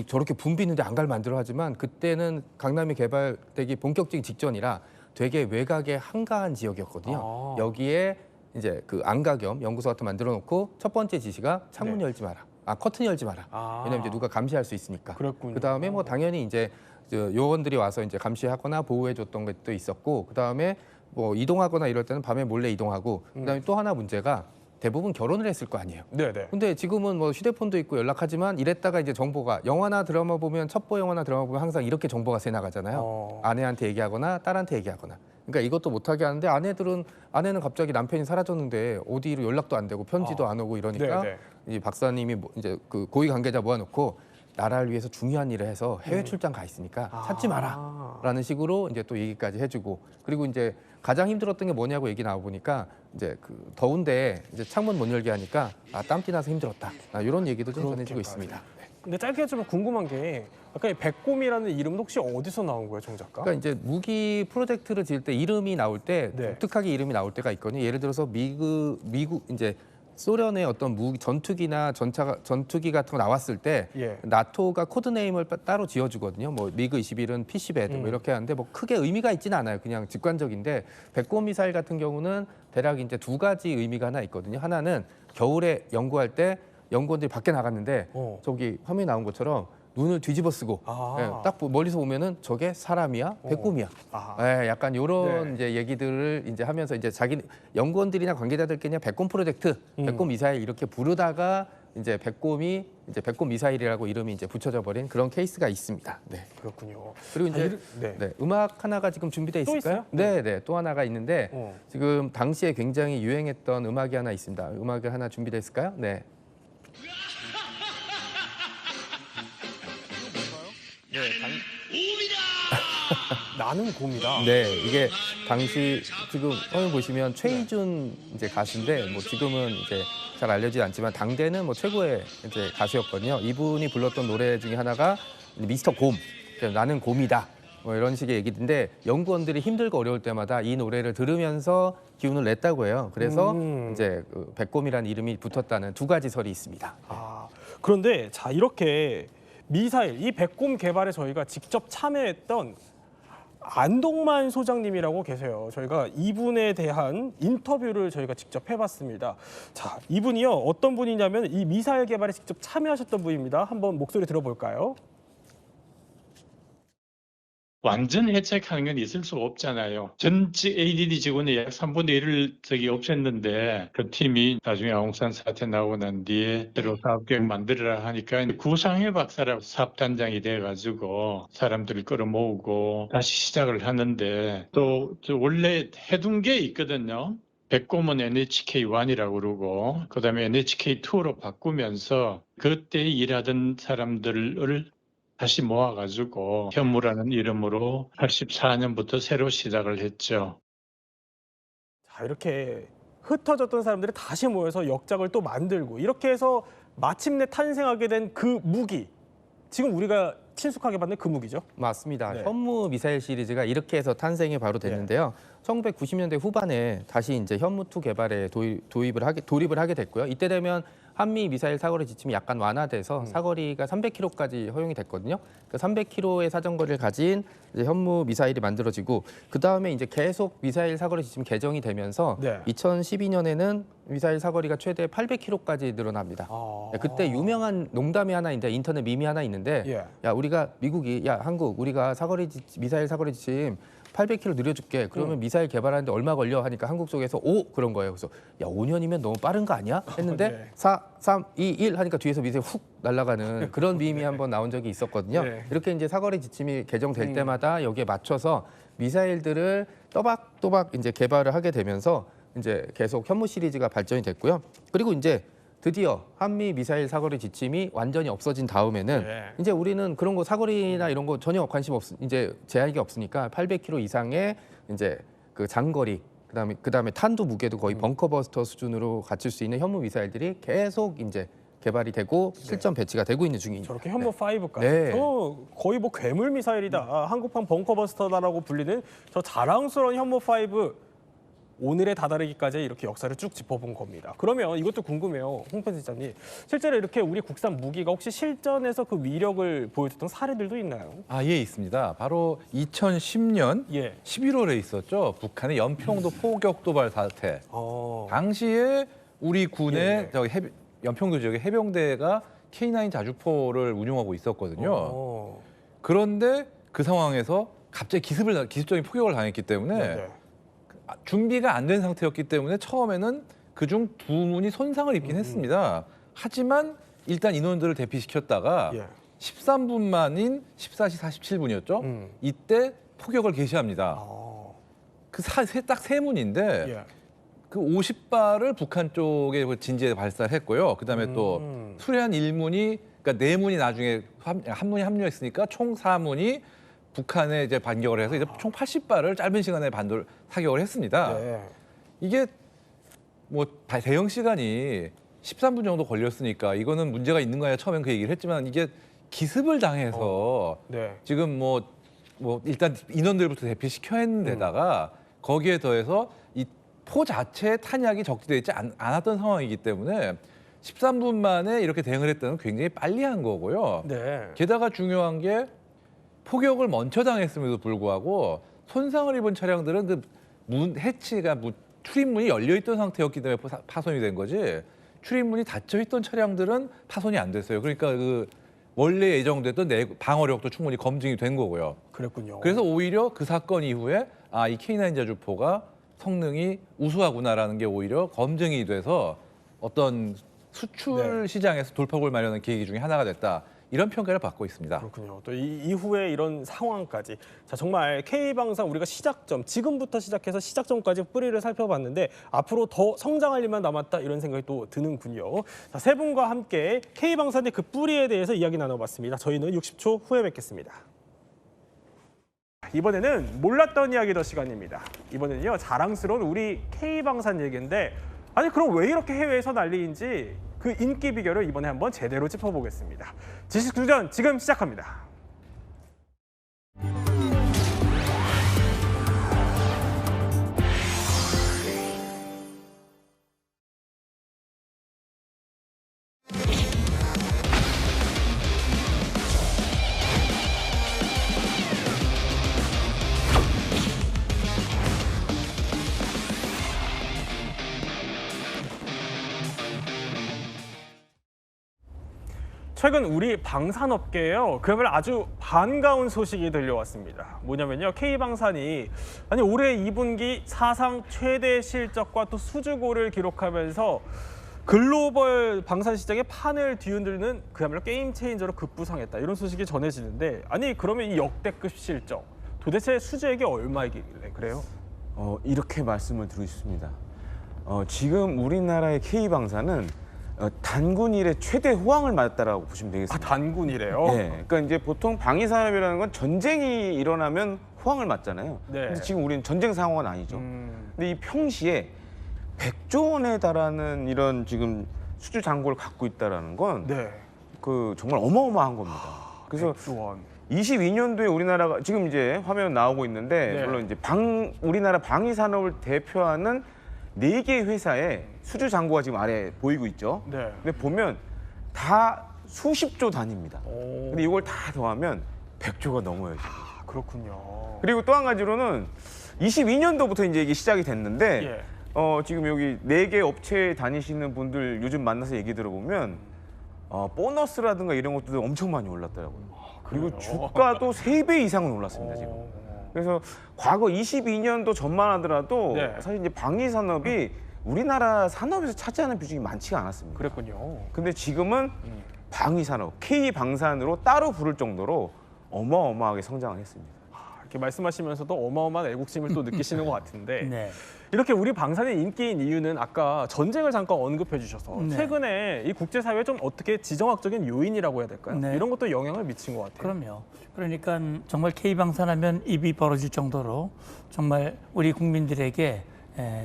저렇게 붐비는데 안가를 만들어 하지만 그때는 강남이 개발되기 본격적인 직전이라 되게 외곽의 한가한 지역이었거든요. 여기에 이제 그 안가 겸 연구소 같은 거 만들어 놓고 첫 번째 지시가 창문 열지 마라. 커튼 열지 마라. 왜냐면 이제 누가 감시할 수 있으니까. 그렇군요. 그다음에 뭐 당연히 이제 요원들이 와서 이제 감시하거나 보호해 줬던 것도 있었고 그다음에 뭐 이동하거나 이럴 때는 밤에 몰래 이동하고 그다음에 또 하나 문제가 대부분 결혼을 했을 거 아니에요. 네네. 근데 지금은 뭐 휴대폰도 있고 연락하지만 이랬다가 이제 정보가 영화나 드라마 보면 첩보 영화나 드라마 보면 항상 이렇게 정보가 새 나가잖아요. 아내한테 얘기하거나 딸한테 얘기하거나. 그러니까 이것도 못하게 하는데 아내는 갑자기 남편이 사라졌는데 어디로 연락도 안 되고 편지도 안 오고 이러니까 네네. 이 박사님이 이제 그 고위 관계자 모아놓고 나라를 위해서 중요한 일을 해서 해외 출장 가 있으니까 찾지 마라라는 식으로 이제 또 얘기까지 해주고 그리고 이제 가장 힘들었던 게 뭐냐고 얘기 나와 보니까 이제 그 더운데 이제 창문 못 열게 하니까 땀띠 나서 힘들었다 이런 얘기도 좀 전해지고 있습니다. 네. 근데 짧게 좀 궁금한 게 아까 이 백곰이라는 이름은 혹시 어디서 나온 거예요, 정 작가? 그러니까 이제 무기 프로젝트를 지을 때 이름이 나올 때 네. 독특하게 이름이 나올 때가 있거든요. 예를 들어서 미국 이제 소련의 어떤 무기 전투기나 전투기 같은 거 나왔을 때 예. 나토가 코드네임을 따로 지어주거든요. 뭐 미그 21은 피시베드 뭐 이렇게 하는데 뭐 크게 의미가 있지는 않아요. 그냥 직관적인데 백곰 미사일 같은 경우는 대략 이제 두 가지 의미가 하나 있거든요. 하나는 겨울에 연구할 때 연구원들이 밖에 나갔는데 저기 화면에 나온 것처럼 눈을 뒤집어 쓰고 딱 멀리서 보면은 저게 사람이야, 백곰이야. 약간 이런 이제 얘기들을 이제 하면서 이제 자기 연구원들이나 관계자들끼리 백곰 프로젝트, 백곰 미사일 이렇게 부르다가 이제 백곰이 이제 백곰 미사일이라고 이름이 이제 붙여져 버린 그런 케이스가 있습니다. 네. 그렇군요. 그리고 이제 네. 음악 하나가 지금 준비돼 또 있을까요? 있어요? 네, 또 하나가 있는데 지금 당시에 굉장히 유행했던 음악이 하나 있습니다. 음악이 하나 준비됐을까요? 네. 나는 곰이다. 네, 이게 당시 지금 화면 보시면 최희준 이제 가수인데 뭐 지금은 이제 잘 알려지지 않지만 당대는 뭐 최고의 이제 가수였거든요. 이분이 불렀던 노래 중에 하나가 미스터 곰, 나는 곰이다. 뭐 이런 식의 얘기인데 연구원들이 힘들고 어려울 때마다 이 노래를 들으면서 기운을 냈다고 해요. 그래서 이제 그 백곰이라는 이름이 붙었다는 두 가지 설이 있습니다. 그런데 자 이렇게 미사일 이 백곰 개발에 저희가 직접 참여했던 안동만 소장님이라고 계세요. 저희가 이분에 대한 인터뷰를 저희가 직접 해봤습니다. 자, 이분이요 어떤 분이냐면 이 미사일 개발에 직접 참여하셨던 분입니다. 한번 목소리 들어볼까요? 완전 해체하는 건 있을 수가 없잖아요. 전직 ADD 직원의 약 3분의 1을 없앴는데 그 팀이 나중에 아웅산 사태 나오고 난 뒤에 새로 사업계획 만들어라 하니까 구상해 박사라고 사업단장이 돼가지고 사람들을 끌어모으고 다시 시작을 하는데 또 원래 해둔 게 있거든요. 백고문 NHK1이라고 그러고 그다음에 NHK2로 바꾸면서 그때 일하던 사람들을 다시 모아가지고 현무라는 이름으로 84년부터 새로 시작을 했죠. 자, 이렇게 흩어졌던 사람들이 다시 모여서 역작을 또 만들고 이렇게 해서 마침내 탄생하게 된 그 무기. 지금 우리가 친숙하게 받는 그 무기죠. 맞습니다. 네. 현무 미사일 시리즈가 이렇게 해서 탄생이 바로 됐는데요. 1990년대 후반에 다시 이제 현무2 개발에 돌입을 하게 됐고요. 이때 되면 한미 미사일 사거리 지침이 약간 완화돼서 사거리가 300km까지 허용이 됐거든요. 그 300km의 사정거리를 가진 이제 현무 미사일이 만들어지고 그 다음에 이제 계속 미사일 사거리 지침이 개정이 되면서 네. 2012년에는 미사일 사거리가 최대 800km까지 늘어납니다. 그때 유명한 농담이 하나 있는데 인터넷 밈이 하나 있는데 예. 야 우리가 미국이 야 한국 우리가 미사일 사거리 지침 800km 늘려줄게. 그러면 미사일 개발하는데 얼마 걸려? 하니까 한국 쪽에서 오 그런 거예요. 그래서 야 5년이면 너무 빠른 거 아니야? 했는데 네. 4, 3, 2, 1 하니까 뒤에서 미사일 훅 날아가는 그런 밈이 한번 나온 적이 있었거든요. 네. 이렇게 이제 사거리 지침이 개정될 때마다 여기에 맞춰서 미사일들을 또박또박 이제 개발을 하게 되면서 이제 계속 현무 시리즈가 발전이 됐고요. 그리고 이제 드디어 한미 미사일 사거리 지침이 완전히 없어진 다음에는 네. 이제 우리는 그런 거 사거리나 이런 거 전혀 관심 이제 제약이 없으니까 800km 이상의 이제 그 장거리 그다음에 탄도 무게도 거의 벙커버스터 수준으로 갖출 수 있는 현무 미사일들이 계속 이제 개발이 되고 실전 배치가 되고 있는 중입니다. 저렇게 현무 5까지. 네. 저 거의 뭐 괴물 미사일이다. 한국판 벙커버스터다라고 불리는 저 자랑스러운 현무 5. 오늘에 다다르기까지 이렇게 역사를 쭉 짚어본 겁니다. 그러면 이것도 궁금해요, 홍 편집장님. 실제로 이렇게 우리 국산 무기가 혹시 실전에서 그 위력을 보여줬던 사례들도 있나요? 아, 예, 있습니다. 바로 2010년 예. 11월에 있었죠. 북한의 연평도 포격 도발 사태. 당시에 우리 군의 예. 저기 연평도 지역의 해병대가 K9 자주포를 운용하고 있었거든요. 그런데 그 상황에서 갑자기 기습적인 포격을 당했기 때문에 네. 준비가 안 된 상태였기 때문에 처음에는 그중 2문이 손상을 입긴 했습니다. 하지만 일단 인원들을 대피시켰다가 예. 13분 만인 14시 47분이었죠. 이때 포격을 개시합니다. 딱 세 문인데 예. 그 50발을 북한 쪽에 진지에 발사를 했고요. 그다음에 또 수리한 1문이 그러니까 4문이 나중에 한 문이 합류했으니까 총 4문이 북한에 이제 반격을 해서 이제 총 80발을 짧은 시간에 사격을 했습니다. 네. 이게 뭐 대응 시간이 13분 정도 걸렸으니까 이거는 문제가 있는 거야. 처음엔 그 얘기를 했지만 이게 기습을 당해서 네. 지금 뭐 일단 인원들부터 대피시켜야 했는데다가 거기에 더해서 이 포 자체의 탄약이 적재되어 있지 않았던 상황이기 때문에 13분 만에 이렇게 대응을 했다는 건 굉장히 빨리 한 거고요. 네. 게다가 중요한 게 포격을 먼저 당했음에도 불구하고 손상을 입은 차량들은 그 해치가 출입문이 열려 있던 상태였기 때문에 파손이 된 거지 출입문이 닫혀 있던 차량들은 파손이 안 됐어요. 그러니까 그 원래 예정됐던 방어력도 충분히 검증이 된 거고요. 그랬군요. 그래서 오히려 그 사건 이후에 이 K9 자주포가 성능이 우수하구나라는 게 오히려 검증이 돼서 어떤 수출 시장에서 돌파구를 마련하는 계기 중에 하나가 됐다. 이런 평가를 받고 있습니다. 그렇군요. 또 이후에 이런 상황까지. 자, 정말 K방산 우리가 지금부터 시작해서 시작점까지 뿌리를 살펴봤는데 앞으로 더 성장할 일만 남았다 이런 생각이 또 드는군요. 자, 세 분과 함께 K방산의 그 뿌리에 대해서 이야기 나눠봤습니다. 저희는 60초 후에 뵙겠습니다. 이번에는 몰랐던 이야기 더 시간입니다. 이번에는요, 자랑스러운 우리 K방산 얘기인데 아니 그럼 왜 이렇게 해외에서 난리인지 그 인기 비결을 이번에 한번 제대로 짚어보겠습니다. 지식주전 지금 시작합니다. 최근 우리 방산업계에요. 그야말로 아주 반가운 소식이 들려왔습니다. 뭐냐면요. K방산이 올해 2분기 사상 최대 실적과 또 수주고를 기록하면서 글로벌 방산 시장의 판을 뒤흔드는 그야말로 게임 체인저로 급부상했다. 이런 소식이 전해지는데 그러면 이 역대급 실적 도대체 수주액이 얼마이길래 그래요? 이렇게 말씀을 드리고 싶습니다. 지금 우리나라의 K방산은 단군 이래 최대 호황을 맞았다라고 보시면 되겠습니다. 단군이래요? 네, 그러니까 이제 보통 방위산업이라는 건 전쟁이 일어나면 호황을 맞잖아요. 네. 근데 지금 우리는 전쟁 상황은 아니죠. 근데 이 평시에 100조 원에 달하는 이런 지금 수주 잔고를 갖고 있다라는 건 네. 정말 어마어마한 겁니다. 그래서 100조 원. 22년도에 우리나라가 지금 이제 화면 나오고 있는데 네. 물론 이제 우리나라 방위 산업을 대표하는 4개 회사의 수주 잔고가 지금 아래 보이고 있죠. 네. 근데 보면 다 수십조 단위입니다. 오. 근데 이걸 다 더하면 100조가 넘어요. 지금. 그렇군요. 그리고 또 한 가지로는 22년도부터 이제 이게 시작이 됐는데 예. 지금 여기 4개 업체에 다니시는 분들 요즘 만나서 얘기 들어보면 보너스라든가 이런 것도 엄청 많이 올랐더라고요. 그리고 그래요? 주가도 3배 이상은 올랐습니다, 지금. 그래서 과거 22년도 전만 하더라도 네. 사실 이제 방위 산업이 우리나라 산업에서 차지하는 비중이 많지가 않았습니다. 그랬군요. 근데 지금은 방위 산업, K 방산으로 따로 부를 정도로 어마어마하게 성장을 했습니다. 이렇게 말씀하시면서도 어마어마한 애국심을 또 느끼시는 것 같은데 네. 이렇게 우리 방산의 인기인 이유는 아까 전쟁을 잠깐 언급해 주셔서 네. 최근에 이 국제사회에 좀 어떻게 지정학적인 요인이라고 해야 될까요? 네. 이런 것도 영향을 미친 것 같아요. 그럼요. 그러니까 정말 K방산하면 입이 벌어질 정도로 정말 우리 국민들에게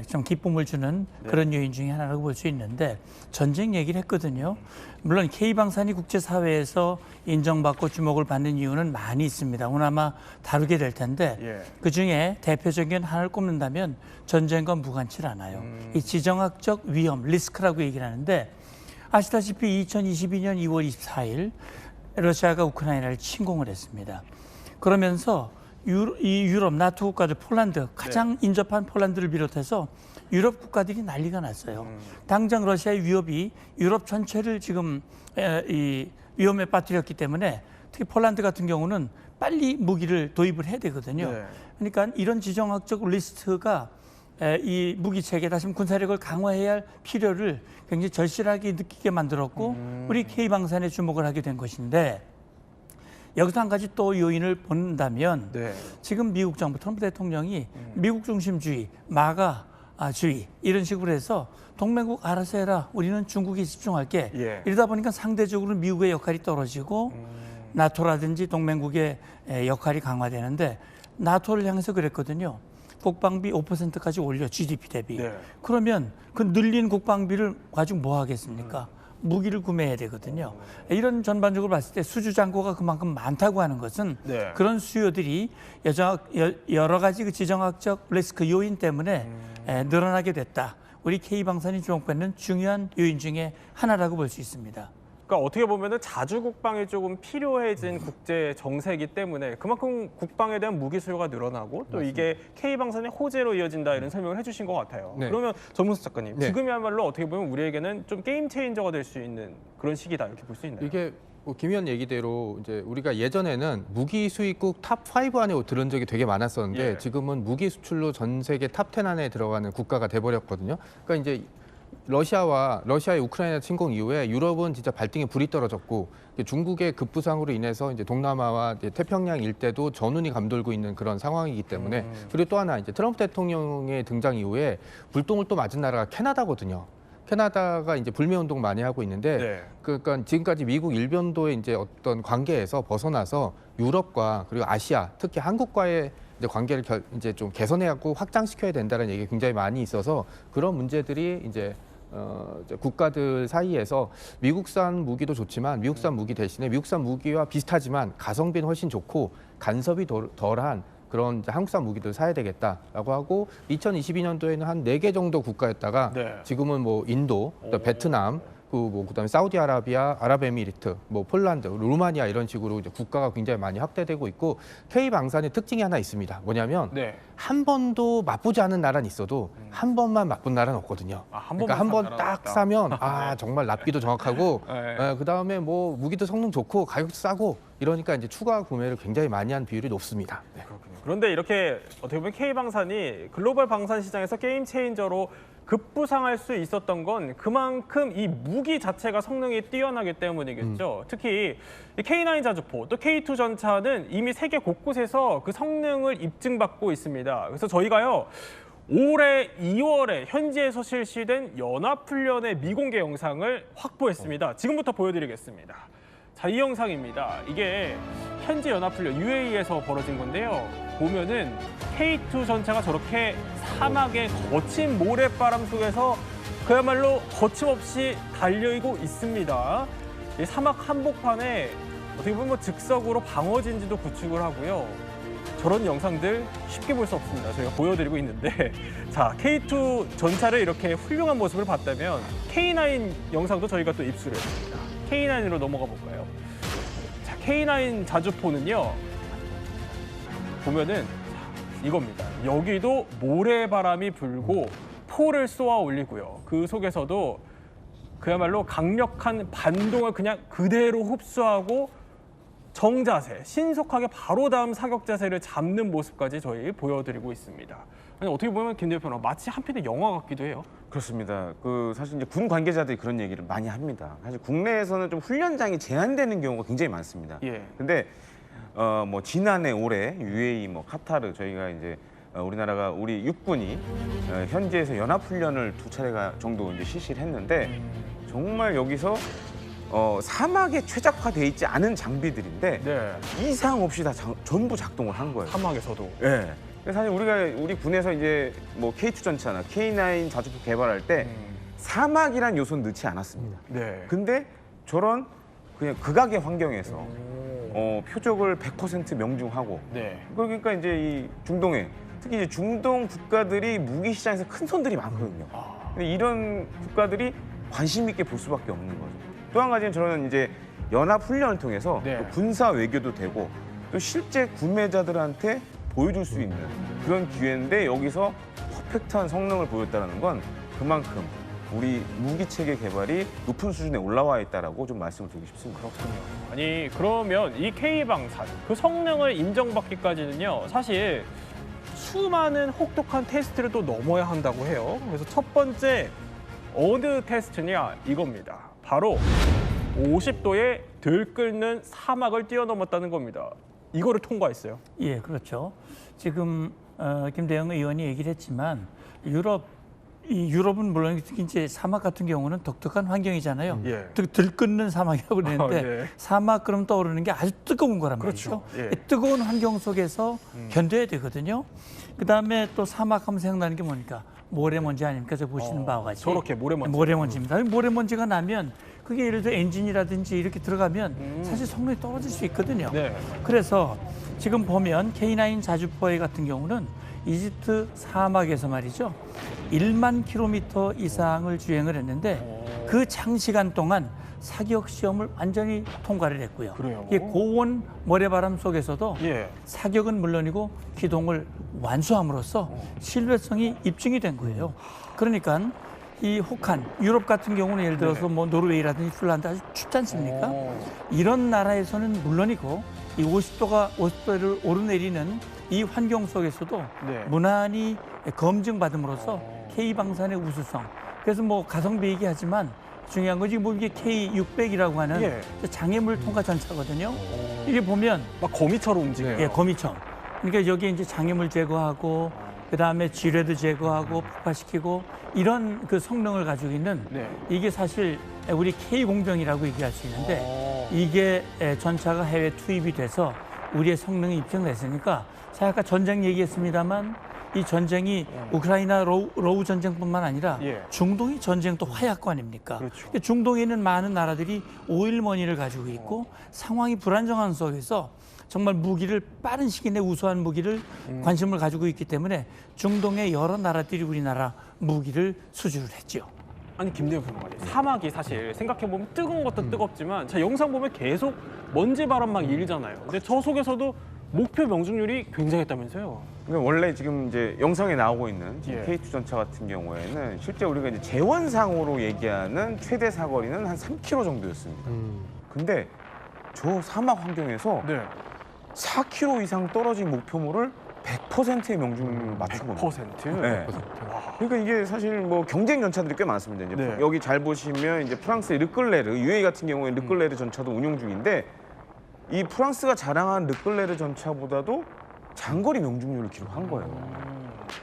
좀 기쁨을 주는 그런 요인 중에 하나라고 볼 수 있는데 전쟁 얘기를 했거든요. 물론 K방산이 국제사회에서 인정받고 주목을 받는 이유는 많이 있습니다. 오늘 아마 다루게 될 텐데 예. 그중에 대표적인 하나를 꼽는다면 전쟁과 무관치 않아요. 이 지정학적 위험, 리스크라고 얘기를 하는데 아시다시피 2022년 2월 24일 러시아가 우크라이나를 침공을 했습니다. 그러면서 이 유럽 나토 국가들 폴란드 가장 인접한 폴란드를 비롯해서 유럽 국가들이 난리가 났어요. 당장 러시아의 위협이 유럽 전체를 지금 이 위험에 빠뜨렸기 때문에 특히 폴란드 같은 경우는 빨리 무기를 도입을 해야 되거든요. 네. 그러니까 이런 지정학적 리스트가 이 무기 체계 다시 군사력을 강화해야 할 필요를 굉장히 절실하게 느끼게 만들었고 우리 K방산에 주목을 하게 된 것인데 여기서 한 가지 또 요인을 본다면 네. 지금 미국 정부 트럼프 대통령이 미국 중심주의, 마가주의 이런 식으로 해서 동맹국 알아서 해라. 우리는 중국에 집중할게. 예. 이러다 보니까 상대적으로 미국의 역할이 떨어지고 나토라든지 동맹국의 역할이 강화되는데 나토를 향해서 그랬거든요. 국방비 5%까지 올려 GDP 대비. 네. 그러면 그 늘린 국방비를 가지고 뭐 하겠습니까? 무기를 구매해야 되거든요. 이런 전반적으로 봤을 때 수주 잔고가 그만큼 많다고 하는 것은 네. 그런 수요들이 여러 가지 그 지정학적 리스크 요인 때문에 늘어나게 됐다. 우리 K방산이 주목받는 중요한 요인 중에 하나라고 볼 수 있습니다. 그러니까 어떻게 보면은 자주 국방이 조금 필요해진 국제 정세이기 때문에 그만큼 국방에 대한 무기 수요가 늘어나고 또 이게 K방산의 호재로 이어진다 이런 설명을 해주신 것 같아요. 네. 그러면 정문수 작가님, 네. 지금이야말로 어떻게 보면 우리에게는 좀 게임 체인저가 될 수 있는 그런 시기다 이렇게 볼 수 있나요? 이게 김 의원 얘기대로 이제 우리가 예전에는 무기 수입국 탑 5 안에 들은 적이 되게 많았었는데 예. 지금은 무기 수출로 전 세계 탑 10 안에 들어가는 국가가 돼버렸거든요. 그러니까 이제 러시아의 우크라이나 침공 이후에 유럽은 진짜 발등에 불이 떨어졌고 중국의 급부상으로 인해서 이제 동남아와 이제 태평양 일대도 전운이 감돌고 있는 그런 상황이기 때문에 그리고 또 하나 이제 트럼프 대통령의 등장 이후에 불똥을 또 맞은 나라가 캐나다거든요. 캐나다가 이제 불매 운동 많이 하고 있는데 네. 그러니까 지금까지 미국 일변도의 이제 어떤 관계에서 벗어나서 유럽과 그리고 아시아 특히 한국과의 이제 관계를 이제 좀 개선해갖고 확장시켜야 된다는 얘기가 굉장히 많이 있어서 그런 문제들이 이제 국가들 사이에서 미국산 무기도 좋지만 미국산 무기 대신에 미국산 무기와 비슷하지만 가성비는 훨씬 좋고 간섭이 덜한 그런 이제 한국산 무기들 사야 되겠다라고 하고 2022년도에는 한 4개 정도 국가였다가 네. 지금은 뭐 인도, 또 베트남, 그다음에 사우디아라비아, 아랍에미리트, 뭐 폴란드, 루마니아 이런 식으로 이제 국가가 굉장히 많이 확대되고 있고 K 방산의 특징이 하나 있습니다. 뭐냐면 네. 한 번도 맛보지 않은 나라는 있어도 한 번만 맛본 나라는 없거든요. 한 그러니까 한 번만 번 산 딱 나라는 사면 정말 납기도 정확하고 네. 그다음에 뭐 무기도 성능 좋고 가격도 싸고 이러니까 이제 추가 구매를 굉장히 많이 한 비율이 높습니다. 네. 그런데 이렇게 어떻게 보면 K방산이 글로벌 방산 시장에서 게임 체인저로 급부상할 수 있었던 건 그만큼 이 무기 자체가 성능이 뛰어나기 때문이겠죠. 특히 이 K9 자주포 또 K2 전차는 이미 세계 곳곳에서 그 성능을 입증받고 있습니다. 그래서 저희가요. 올해 2월에 현지에서 실시된 연합훈련의 미공개 영상을 확보했습니다. 지금부터 보여드리겠습니다. 자, 이 영상입니다. 이게 현지 연합훈련 UAE에서 벌어진 건데요. 보면은 K2 전차가 저렇게 사막의 거친 모래바람 속에서 그야말로 거침없이 달려있고 있습니다. 이 사막 한복판에 어떻게 보면 뭐 즉석으로 방어진지도 구축을 하고요. 저런 영상들 쉽게 볼 수 없습니다. 저희가 보여드리고 있는데 자, K2 전차를 이렇게 훌륭한 모습을 봤다면 K9 영상도 저희가 또 입수를 했습니다. K9으로 넘어가 볼까요? 자, K9 자주포는요. 보면은 이겁니다. 여기도 모래바람이 불고 포를 쏘아 올리고요. 그 속에서도 그야말로 강력한 반동을 그냥 그대로 흡수하고 정자세, 신속하게 바로 다음 사격 자세를 잡는 모습까지 저희 보여드리고 있습니다. 아니, 어떻게 보면 김 대표는 마치 한 편의 영화 같기도 해요. 그렇습니다. 사실 이제 군 관계자들이 그런 얘기를 많이 합니다. 사실 국내에서는 좀 훈련장이 제한되는 경우가 굉장히 많습니다. 예. 근데 뭐 지난해 올해 UAE 뭐 카타르 저희가 이제 우리나라가 우리 육군이 현지에서 연합 훈련을 2차례가 정도 이제 실시를 했는데 정말 여기서 사막에 최적화돼 있지 않은 장비들인데 네. 이상 없이 다 전부 작동을 한 거예요. 사막에서도. 예. 그래서 사실 우리 군에서 이제 뭐 K2 전차나 K9 자주포 개발할 때 사막이란 요소는 넣지 않았습니다. 네. 근데 저런 그냥 극악의 환경에서 표적을 100% 명중하고 네. 그러니까 이제 이 중동에 특히 이제 중동 국가들이 무기 시장에서 큰 손들이 많거든요. 근데 이런 국가들이 관심 있게 볼 수밖에 없는 거죠. 또 한 가지는 저는 이제 연합 훈련을 통해서 네. 또 군사 외교도 되고 또 실제 구매자들한테 보여줄 수 있는 그런 기회인데 여기서 퍼펙트한 성능을 보였다는 건 그만큼 우리 무기 체계 개발이 높은 수준에 올라와 있다라고 좀 말씀을 드리고 싶습니다. 그렇군요. 아니 그러면 이 K방산 그 성능을 인정받기까지는요 사실 수많은 혹독한 테스트를 또 넘어야 한다고 해요. 그래서 첫 번째 어느 테스트냐 이겁니다. 바로 50도에 들끓는 사막을 뛰어넘었다는 겁니다. 이거를 통과했어요. 예, 그렇죠. 지금 김대영 의원이 얘기를 했지만 유럽은 물론 이제 사막 같은 경우는 독특한 환경이잖아요. 예. 들끓는 사막이라고 그러는데 예. 사막 그럼 떠오르는 게 아주 뜨거운 거란 그렇죠. 말이죠. 예. 뜨거운 환경 속에서 견뎌야 되거든요. 그다음에 또 사막 하면 생각나는 게 뭡니까? 모래먼지 아닙니까? 저 보시는 바와 같이. 저렇게 모래먼지. 모래먼지입니다. 모래먼지가 나면 그게 예를 들어 엔진이라든지 이렇게 들어가면 사실 성능이 떨어질 수 있거든요. 네. 그래서 지금 보면 K9 자주포 같은 경우는 이집트 사막에서 말이죠. 1만 킬로미터 이상을 주행을 했는데 그 장시간 동안 사격 시험을 완전히 통과를 했고요. 그래요? 이 고온 모래바람 속에서도 예. 사격은 물론이고 기동을 완수함으로써 신뢰성이 입증이 된 거예요. 그러니까 이 혹한 유럽 같은 경우는 예를 들어서 뭐 노르웨이라든지 핀란드 아주 춥지 않습니까? 이런 나라에서는 물론이고 이 50도를 오르내리는 이 환경 속에서도 네. 무난히 검증받음으로써 K방산의 우수성. 그래서 뭐 가성비 얘기하지만 중요한 건 지금 뭐 이게 K600이라고 하는 예. 장애물 통과 전차거든요. 이게 보면 막 거미처럼 움직여요. 예, 거미청. 그러니까 여기에 이제 장애물 제거하고 그다음에 지뢰도 제거하고 폭파시키고 이런 그 성능을 가지고 있는 네. 이게 사실 우리 K공병이라고 얘기할 수 있는데 이게 전차가 해외 투입이 돼서 우리의 성능이 입증됐으니까 제가 아까 전쟁 얘기했습니다만 이 전쟁이 우크라이나 러우 전쟁뿐만 아니라 예. 중동의 전쟁도 화약고 아닙니까? 그렇죠. 중동에 있는 많은 나라들이 오일머니를 가지고 있고 상황이 불안정한 속에서 정말 무기를 빠른 시기 내에 우수한 무기를 관심을 가지고 있기 때문에 중동의 여러 나라들이 우리나라 무기를 수주를 했죠. 아니 김대현 평론가님, 사막이 사실 생각해보면 뜨거운 것도 뜨겁지만 자 영상 보면 계속 먼지 바람 막 일잖아요. 근데 저 속에서도 목표 명중률이 굉장했다면서요? 그러니까 원래 지금 이제 영상에 나오고 있는 지금 예. K2 전차 같은 경우에는 실제 우리가 이제 재원상으로 얘기하는 최대 사거리는 한 3km 정도였습니다. 근데 저 사막 환경에서 네. 4km 이상 떨어진 목표물을 100%의 명중률을 맞춘 겁니다. 100%? 네. 그러니까 이게 사실 뭐 경쟁 전차들이 꽤 많습니다. 이제 네. 여기 잘 보시면 이제 프랑스의 르클레르, UAE 같은 경우에 르클레르 전차도 운용 중인데 이 프랑스가 자랑한 르클레르 전차보다도 장거리 명중률을 기록한 거예요.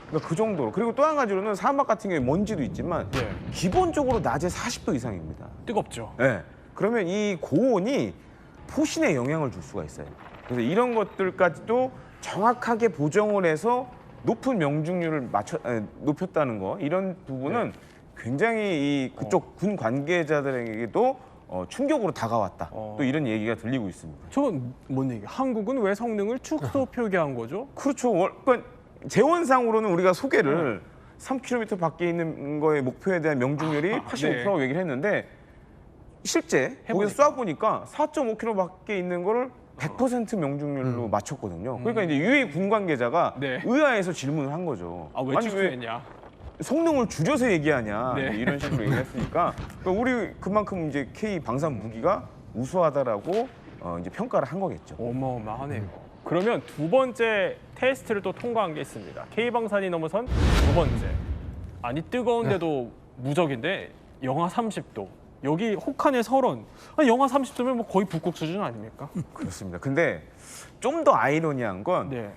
그러니까 그 정도로. 그리고 또 한 가지로는 사막 같은 경우에 먼지도 있지만 네. 기본적으로 낮에 40도 이상입니다. 뜨겁죠. 네. 그러면 이 고온이 포신에 영향을 줄 수가 있어요. 그래서 이런 것들까지도 정확하게 보정을 해서 높은 명중률을 높였다는 거, 이런 부분은 굉장히 이 그쪽 군 관계자들에게도 충격으로 다가왔다. 또 이런 얘기가 들리고 있습니다. 저건 뭔 얘기? 한국은 왜 성능을 축소 표기한 거죠? 그렇죠. 그러니까 재원상으로는 우리가 소개를 3km 밖에 있는 거의 목표에 대한 명중률이 85%라고 얘기를 했는데 실제 거기서 쏴보니까 4.5km 밖에 있는 거를 100% 명중률로 맞췄거든요. 그러니까 이제 UAE 군 관계자가 네. 의아해서 질문을 한 거죠. 아, 왜 아니, 축소했냐? 성능을 줄여서 얘기하냐 네. 뭐 이런 식으로 얘기했으니까 그러니까 우리 그만큼 이제 K 방산 무기가 우수하다라고 이제 평가를 한 거겠죠. 어마어마하네요. 그러면 두 번째 테스트를 또 통과한 게 있습니다. K방산이 넘어선 두 번째. 아니 뜨거운데도 무적인데 영하 30도. 여기 혹한의 설원. 아니, 영하 30도면 뭐 거의 북극 수준 아닙니까? 그렇습니다. 근데 좀 더 아이러니한 건 네.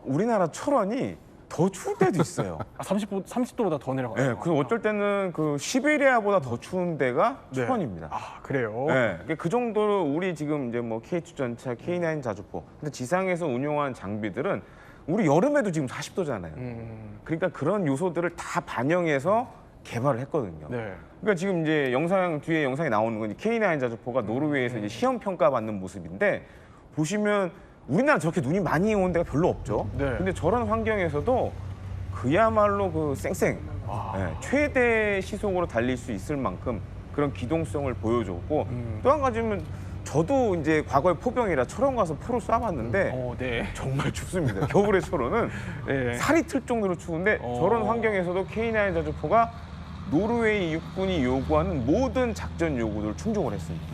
우리나라 철원이 더 추울 때도 있어요. 30도보다 더 내려가요. 네, 그 어쩔 때는 그 시베리아보다 더 추운 데가 네. 철원입니다. 아, 그래요? 네, 그 정도로 우리 지금 이제 뭐 K2 전차, K9 자주포, 근데 지상에서 운용한 장비들은 우리 여름에도 지금 40도잖아요. 그러니까 그런 요소들을 다 반영해서 개발을 했거든요. 네. 그러니까 지금 이제 뒤에 영상에 나오는 건 K9 자주포가 노르웨이에서 이제 시험 평가받는 모습인데 보시면 우리나라 저렇게 눈이 많이 온 데가 별로 없죠. 네. 근데 저런 환경에서도 그야말로 그 쌩쌩 최대 시속으로 달릴 수 있을 만큼 그런 기동성을 보여줬고 또 한 가지는 저도 이제 과거에 포병이라 철원 가서 포를 쏴봤는데 네. 정말 춥습니다. 겨울의 철원은 네. 살이 틀 정도로 추운데 저런 환경에서도 K9 자주포가 노르웨이 육군이 요구하는 모든 작전 요구를 충족을 했습니다.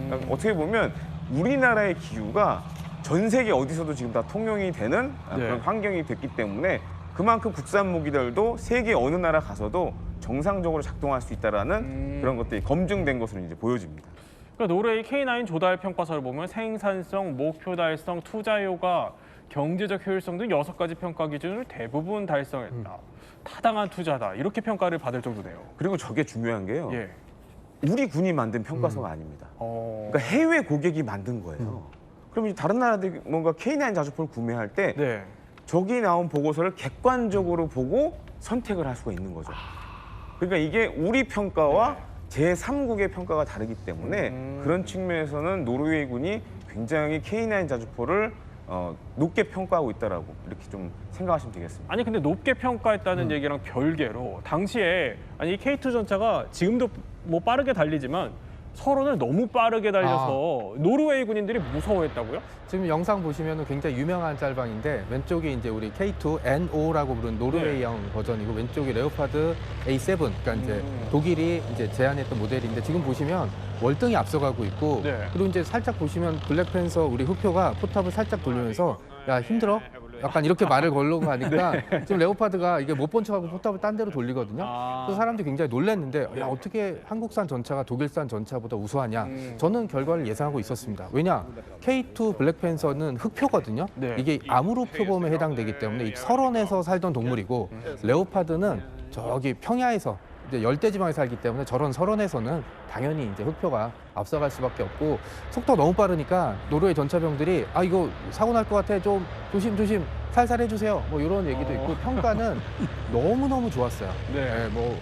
그러니까 어떻게 보면 우리나라의 기후가 전 세계 어디서도 지금 다 통용이 되는 그런 환경이 됐기 때문에 그만큼 국산 무기들도 세계 어느 나라 가서도 정상적으로 작동할 수 있다라는 그런 것들이 검증된 것으로 이제 보여집니다. 그러니까 노르웨이 K9 조달 평가서를 보면 생산성, 목표 달성, 투자 효과, 경제적 효율성 등 6가지 평가 기준을 대부분 달성했다. 타당한 투자다. 이렇게 평가를 받을 정도네요. 그리고 저게 중요한 게요. 예. 우리 군이 만든 평가서가 아닙니다. 그러니까 해외 고객이 만든 거예요. 그럼 이제 다른 나라들이 뭔가 K9 자주포를 구매할 때 네. 저기 나온 보고서를 객관적으로 보고 선택을 할 수가 있는 거죠. 그러니까 이게 우리 평가와 제3국의 평가가 다르기 때문에 그런 측면에서는 노르웨이 군이 굉장히 K9 자주포를 높게 평가하고 있다라고 이렇게 좀 생각하시면 되겠습니다. 아니 근데 높게 평가했다는 얘기랑 별개로 당시에 아니 이 K2 전차가 지금도 뭐 빠르게 달리지만 설원을 너무 빠르게 달려서 노르웨이 군인들이 무서워했다고요? 지금 영상 보시면 굉장히 유명한 짤방인데 왼쪽이 이제 우리 K2NO라고 부르는 노르웨이형 버전이고 왼쪽이 레오파드 A7, 그러니까 이제 독일이 이제 제안했던 모델인데 지금 보시면 월등히 앞서가고 있고 그리고 이제 살짝 보시면 블랙팬서 우리 후표가 포탑을 살짝 돌리면서 야 힘들어? 약간 이렇게 말을 걸려고 하니까 지금 레오파드가 이게 못 본 척하고 포탑을 딴 데로 돌리거든요. 그래서 사람들이 굉장히 놀랐는데 야 어떻게 한국산 전차가 독일산 전차보다 우수하냐? 저는 결과를 예상하고 있었습니다. 왜냐? K2 블랙팬서는 흑표거든요. 이게 암으로 표범에 해당되기 때문에 이 설원에서 살던 동물이고 레오파드는 저기 평야에서 이제 열대지방에 살기 때문에 저런 설원에서는 당연히 이제 흑표가 앞서갈 수밖에 없고 속도가 너무 빠르니까 노르웨이 전차병들이 아 이거 사고 날 것 같아 좀 조심 살살 해주세요 뭐 이런 얘기도 있고 평가는 너무 좋았어요. 뭐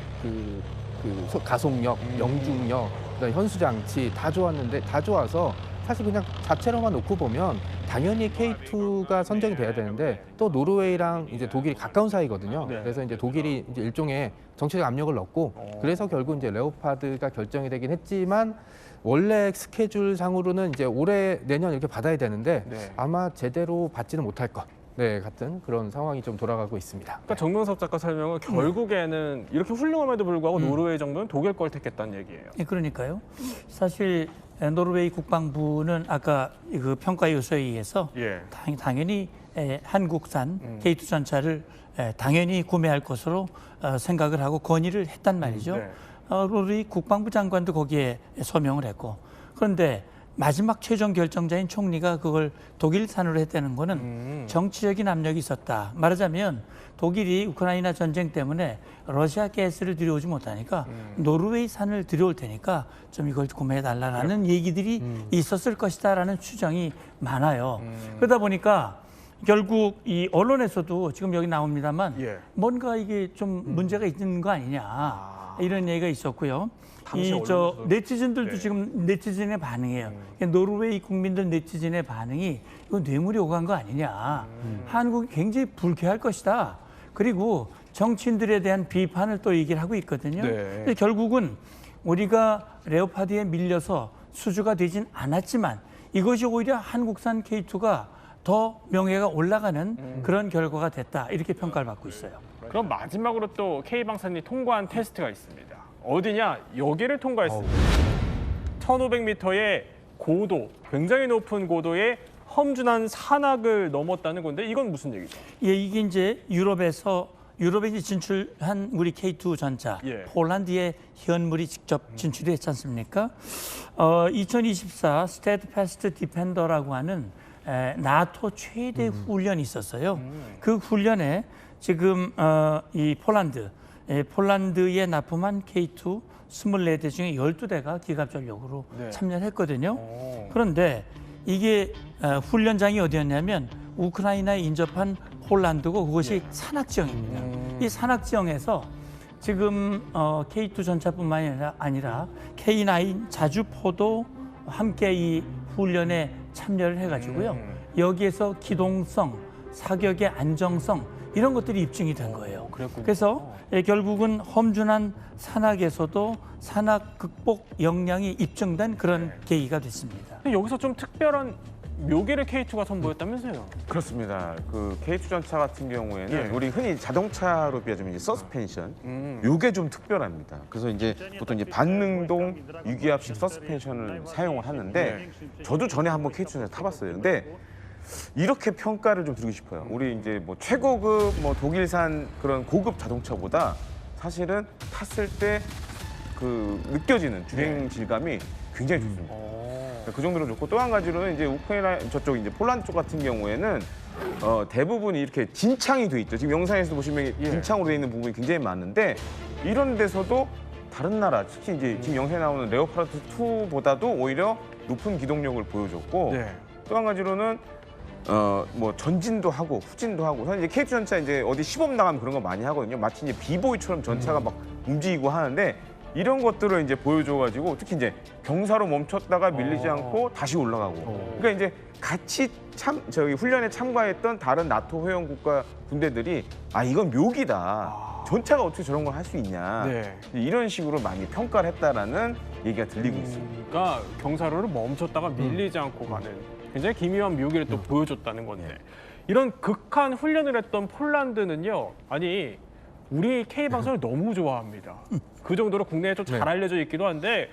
가속력, 영중력, 그다음에 현수 장치 다 좋았는데 다 좋아서 사실 그냥 자체로만 놓고 보면 당연히 K2가 선정이 돼야 되는데 또 노르웨이랑 이제 독일이 가까운 사이거든요. 네. 그래서 이제 독일이 이제 일종의 정치적 압력을 넣고 그래서 결국 이제 레오파드가 결정이 되긴 했지만 원래 스케줄 상으로는 이제 올해 내년 이렇게 받아야 되는데 네. 아마 제대로 받지는 못할 것. 네, 같은 그런 상황이 좀 돌아가고 있습니다. 그러니까 정명섭 작가 설명은 결국에는 이렇게 훌륭함에도 불구하고 노르웨이 정부는 독일 걸 택했다는 얘기예요. 예, 그러니까요. 사실 노르웨이 국방부는 아까 그 평가 요소에 의해서 예. 당연히 한국산 K2 전차를 당연히 구매할 것으로 생각을 하고 건의를 했단 말이죠. 네. 노르웨이 국방부 장관도 거기에 서명을 했고, 그런데 마지막 최종 결정자인 총리가 그걸 독일산으로 했다는 거는 정치적인 압력이 있었다. 말하자면 독일이 우크라이나 전쟁 때문에 러시아 가스를 들여오지 못하니까 노르웨이산을 들여올 테니까 좀 이걸 구매해달라는 얘기들이 있었을 것이다라는 추정이 많아요. 그러다 보니까 결국 이 언론에서도 지금 여기 나옵니다만 예. 뭔가 이게 좀 문제가 있는 거 아니냐 이런 얘기가 있었고요. 당시 이 저 언론에서도- 네티즌들도 네. 지금 네티즌의 반응이에요. 노르웨이 국민들 네티즌의 반응이 이거 뇌물이 오간 거 아니냐. 한국이 굉장히 불쾌할 것이다. 그리고 정치인들에 대한 비판을 또 얘기를 하고 있거든요. 네. 근데 결국은 우리가 레오파드에 밀려서 수주가 되진 않았지만 이것이 오히려 한국산 K2가 더 명예가 올라가는 그런 결과가 됐다. 이렇게 평가를 받고 있어요. 그럼 마지막으로 또 K방산이 통과한 테스트가 있습니다. 어디냐? 여기를 통과했습니다. 1500m의 고도, 굉장히 높은 고도의 험준한 산악을 넘었다는 건데 이건 무슨 얘기죠? 예, 이게 이제 유럽에 이제 진출한 우리 K2 전차, 예. 폴란드에 현물이 직접 진출이 했지 않습니까? 2024 스테드패스트 디펜더라고 하는 나토 최대 훈련이 있었어요. 그 훈련에 지금 이 폴란드에 납품한 K2 24대 중에 12대가 기갑 전력으로 네. 참여했거든요. 그런데 이게 훈련장이 어디였냐면 우크라이나에 인접한 폴란드고 그것이 산악지형입니다. 이 산악지형에서 지금 K2 전차뿐만 아니라 K9 자주포도 함께 이 훈련에 참여를 해가지고요. 여기에서 기동성, 사격의 안정성 이런 것들이 입증이 된 거예요. 그래서 결국은 험준한 산악에서도 산악 극복 역량이 입증된 그런 계기가 됐습니다. 근데 여기서 좀 특별한 묘기를 K2가 선보였다면서요? 그렇습니다. 그 K2 전차 같은 경우에는 예. 우리 흔히 자동차로 비하자면 이제 서스펜션, 요게 좀 특별합니다. 그래서 이제 보통 이제 반능동 유기압식 서스펜션을 사용을 하는데 저도 전에 한번 K2 전차 타봤어요. 근데 이렇게 평가를 좀 드리고 싶어요. 우리 이제 뭐 최고급 뭐 독일산 그런 고급 자동차보다 사실은 탔을 때 그 느껴지는 주행 질감이 굉장히 좋습니다. 그 정도로 좋고 또 한 가지로는 이제 우크라이나 저쪽 이제 폴란드 쪽 같은 경우에는 대부분이 이렇게 진창이 돼 있죠. 지금 영상에서 보시면 진창으로 돼 있는 부분이 굉장히 많은데 이런 데서도 다른 나라 특히 이제 지금 영상에 나오는 레오파르트 2보다도 오히려 높은 기동력을 보여줬고 네. 또 한 가지로는 뭐 전진도 하고 후진도 하고 사실 이제 K2 전차 이제 어디 시범 나가면 그런 거 많이 하거든요. 마치 이제 비보이처럼 전차가 막 움직이고 하는데 이런 것들을 이제 보여줘가지고 특히 이제 경사로 멈췄다가 밀리지 않고 다시 올라가고 그러니까 이제 같이 훈련에 참가했던 다른 나토 회원 국가 군대들이 아 이건 묘기다. 전차가 어떻게 저런 걸 할 수 있냐. 네. 이런 식으로 많이 평가를 했다라는 얘기가 들리고 있습니다. 그러니까 경사로를 멈췄다가 밀리지 않고 가는 굉장히 기묘한 묘기를 또 보여줬다는 건데 이런 극한 훈련을 했던 폴란드는요. 아니 우리 K방송을 너무 좋아합니다. 그 정도로 국내에 좀 잘 알려져 있기도 한데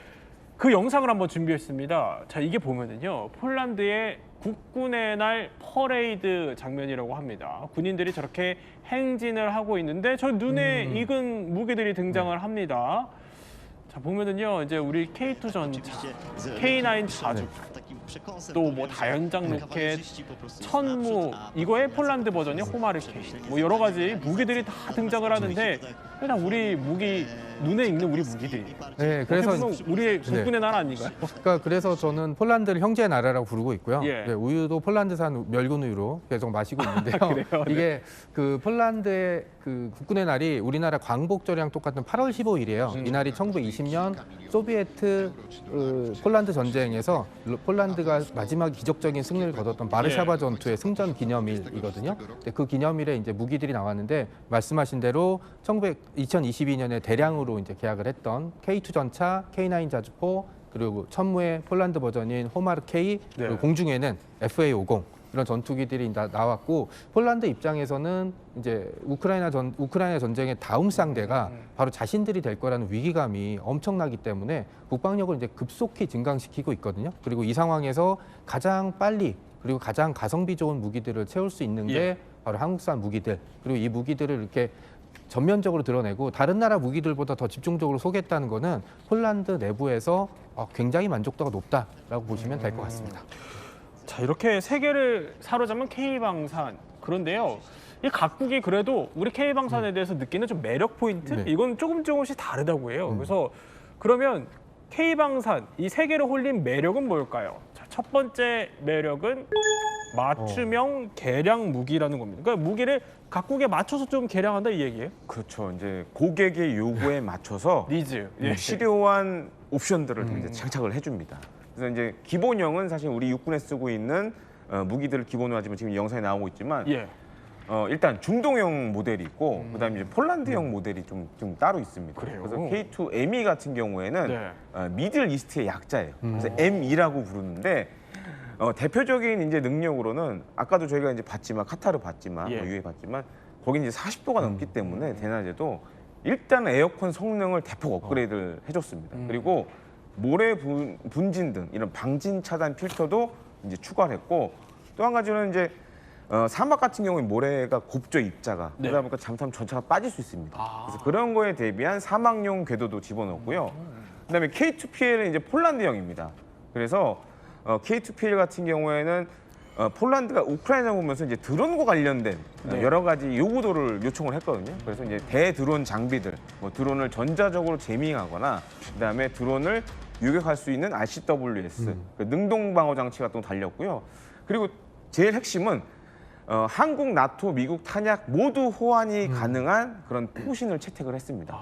그 영상을 한번 준비했습니다. 자, 이게 보면은요. 폴란드의 국군의 날 퍼레이드 장면이라고 합니다. 군인들이 저렇게 행진을 하고 있는데 저 눈에 익은 무기들이 등장을 합니다. 자, 보면은요. 이제 우리 K2 전차, K9 자주, 또 뭐 다연장 로켓, 천무, 이거의 폴란드 버전이 호마르케, 뭐 여러 가지 무기들이 다 등장을 하는데 그냥 우리 무기 눈에 익는 우리 무기들. 네, 그래서 우리의 국군의 나라 아닌가요? 그러니까 그래서 저는 폴란드를 형제의 나라라고 부르고 있고요. 예. 네, 우유도 폴란드산 멸균 우유로 계속 마시고 있는데요. 그래요? 네. 이게 그 폴란드의 그 국군의 날이 우리나라 광복절이랑 똑같은 8월 15일이에요. 이 날이 1920년 소비에트 폴란드 전쟁에서 폴란드가 마지막 기적적인 승리를 거뒀던 바르샤바 전투의 승전 기념일이거든요. 근데 그 기념일에 이제 무기들이 나왔는데 말씀하신 대로 2022년에 대량으로 이제 계약을 했던 K2 전차, K9 자주포, 그리고 천무의 폴란드 버전인 호마르 K, 그리고 공중에는 FA50 이런 전투기들이 나왔고 폴란드 입장에서는 이제 우크라이나 전쟁의 다음 상대가 바로 자신들이 될 거라는 위기감이 엄청나기 때문에 국방력을 이제 급속히 증강시키고 있거든요. 그리고 이 상황에서 가장 빨리 그리고 가장 가성비 좋은 무기들을 채울 수 있는 게 바로 한국산 무기들. 그리고 이 무기들을 이렇게 전면적으로 드러내고 다른 나라 무기들보다 더 집중적으로 소개했다는 거는 폴란드 내부에서 굉장히 만족도가 높다라고 보시면 될 것 같습니다. 자, 이렇게 세계를 사로잡은 K방산. 그런데요, 이 각국이 그래도 우리 K방산에 대해서 느끼는 좀 매력 포인트? 네. 이건 조금씩 다르다고 해요. 그래서 그러면 K방산, 이 세계를 홀린 매력은 뭘까요? 자, 첫 번째 매력은 맞춤형 개량 무기라는 겁니다. 그러니까 무기를 각국에 맞춰서 좀 개량한다 이 얘기예요? 그렇죠. 이제 고객의 요구에 맞춰서 니즈. 예. 필요한 옵션들을 다 이제 장착을 해줍니다. 그래서 이제 기본형은 사실 우리 육군에 쓰고 있는 무기들을 기본으로 하지만 지금 이 영상에 나오고 있지만 예. 일단 중동형 모델이 있고 그다음에 이제 폴란드형 모델이 좀 따로 있습니다. 그래요? 그래서 K2ME 같은 경우에는 네. 미들 이스트의 약자예요. 그래서 ME라고 부르는데 대표적인 이제 능력으로는 아까도 저희가 이제 봤지만 카타르 봤지만 예. UAE 봤지만 거기 이제 40도가 넘기 때문에 대낮에도 일단 에어컨 성능을 대폭 업그레이드를 해줬습니다. 그리고 모래 분진 등 이런 방진 차단 필터도 이제 추가를 했고 또 한 가지는 이제 사막 같은 경우에 모래가 곱죠 입자가 네. 그러다 보니까 잘못하면 전차가 빠질 수 있습니다. 그래서 그런 거에 대비한 사막용 궤도도 집어넣었고요. 그다음에 K2PL은 이제 폴란드형입니다. 그래서 K2PL 같은 경우에는 폴란드가 우크라이나 보면서 이제 드론과 관련된 여러 가지 요구도를 요청을 했거든요. 그래서 이제 대드론 장비들, 뭐 드론을 전자적으로 제밍하거나 그다음에 드론을 유격할 수 있는 RCWS, 그 능동 방어 장치가 또 달렸고요. 그리고 제일 핵심은 한국, 나토, 미국 탄약 모두 호환이 가능한 그런 포신을 채택을 했습니다.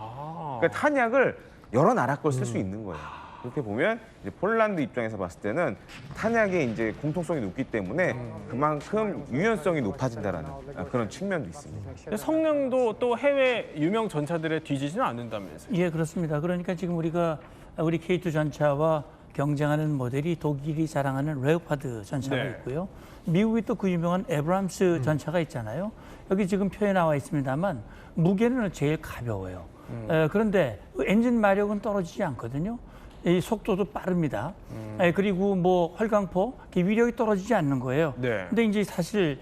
그러니까 탄약을 여러 나라 걸 쓸 수 있는 거예요. 그렇게 보면 이제 폴란드 입장에서 봤을 때는 탄약의 이제 공통성이 높기 때문에 그만큼 유연성이 높아진다라는 그런 측면도 있습니다. 근데 성능도 또 해외 유명 전차들에 뒤지지는 않는다면서요? 예, 그렇습니다. 그러니까 지금 우리 K2 전차와 경쟁하는 모델이 독일이 자랑하는 레오파드 전차가 네. 있고요. 미국이 또 그 유명한 에브람스 전차가 있잖아요. 여기 지금 표에 나와 있습니다만 무게는 제일 가벼워요. 그런데 엔진 마력은 떨어지지 않거든요. 이 속도도 빠릅니다. 그리고 뭐 활강포 위력이 떨어지지 않는 거예요. 네. 근데 이제 사실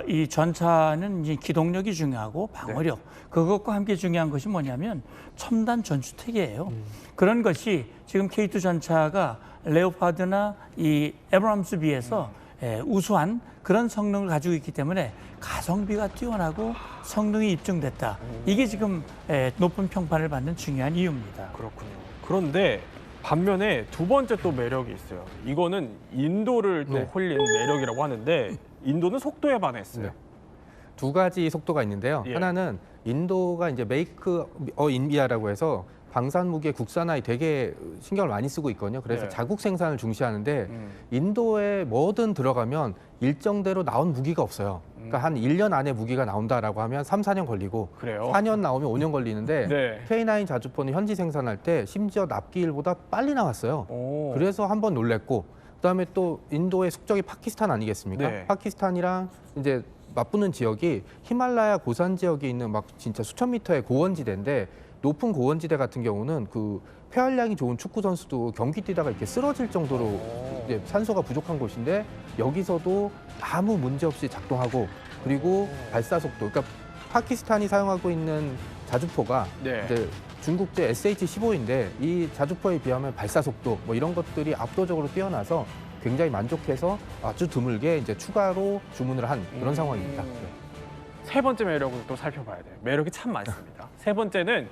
이 전차는 이제 기동력이 중요하고 방어력 그것과 함께 중요한 것이 뭐냐면 첨단 전투태계예요. 그런 것이 지금 K2 전차가 레오파드나 이 에브람스 비해서 우수한 그런 성능을 가지고 있기 때문에 가성비가 뛰어나고 성능이 입증됐다. 이게 지금 높은 평판을 받는 중요한 이유입니다. 그렇군요. 그런데 반면에 두 번째 또 매력이 있어요. 이거는 인도를 또 홀린 매력이라고 하는데 인도는 속도에 반했어요. 두 가지 속도가 있는데요. 예. 하나는 인도가 이제 메이크 인디아라고 해서 방산 무기의 국산화에 되게 신경을 많이 쓰고 있거든요. 그래서 네. 자국 생산을 중시하는데 인도에 뭐든 들어가면 일정대로 나온 무기가 없어요. 그러니까 한 1년 안에 무기가 나온다라고 하면 3, 4년 걸리고 그래요? 4년 나오면 5년 걸리는데 네. K9 자주포는 현지 생산할 때 심지어 납기일보다 빨리 나왔어요. 오. 그래서 한번 놀랬고 그다음에 또 인도의 숙적이 파키스탄 아니겠습니까? 네. 파키스탄이랑 이제 맞붙는 지역이 히말라야 고산 지역에 있는 막 진짜 수천 미터의 고원지대인데 높은 고원지대 같은 경우는 그 폐활량이 좋은 축구 선수도 경기 뛰다가 이렇게 쓰러질 정도로 이제 산소가 부족한 곳인데 여기서도 아무 문제 없이 작동하고 그리고 발사 속도 그러니까 파키스탄이 사용하고 있는 자주포가 네. 이제 중국제 SH-15인데 이 자주포에 비하면 발사 속도 뭐 이런 것들이 압도적으로 뛰어나서 굉장히 만족해서 아주 드물게 이제 추가로 주문을 한 그런 상황입니다. 세 번째 매력을 또 살펴봐야 돼요. 매력이 참 많습니다. 세 번째는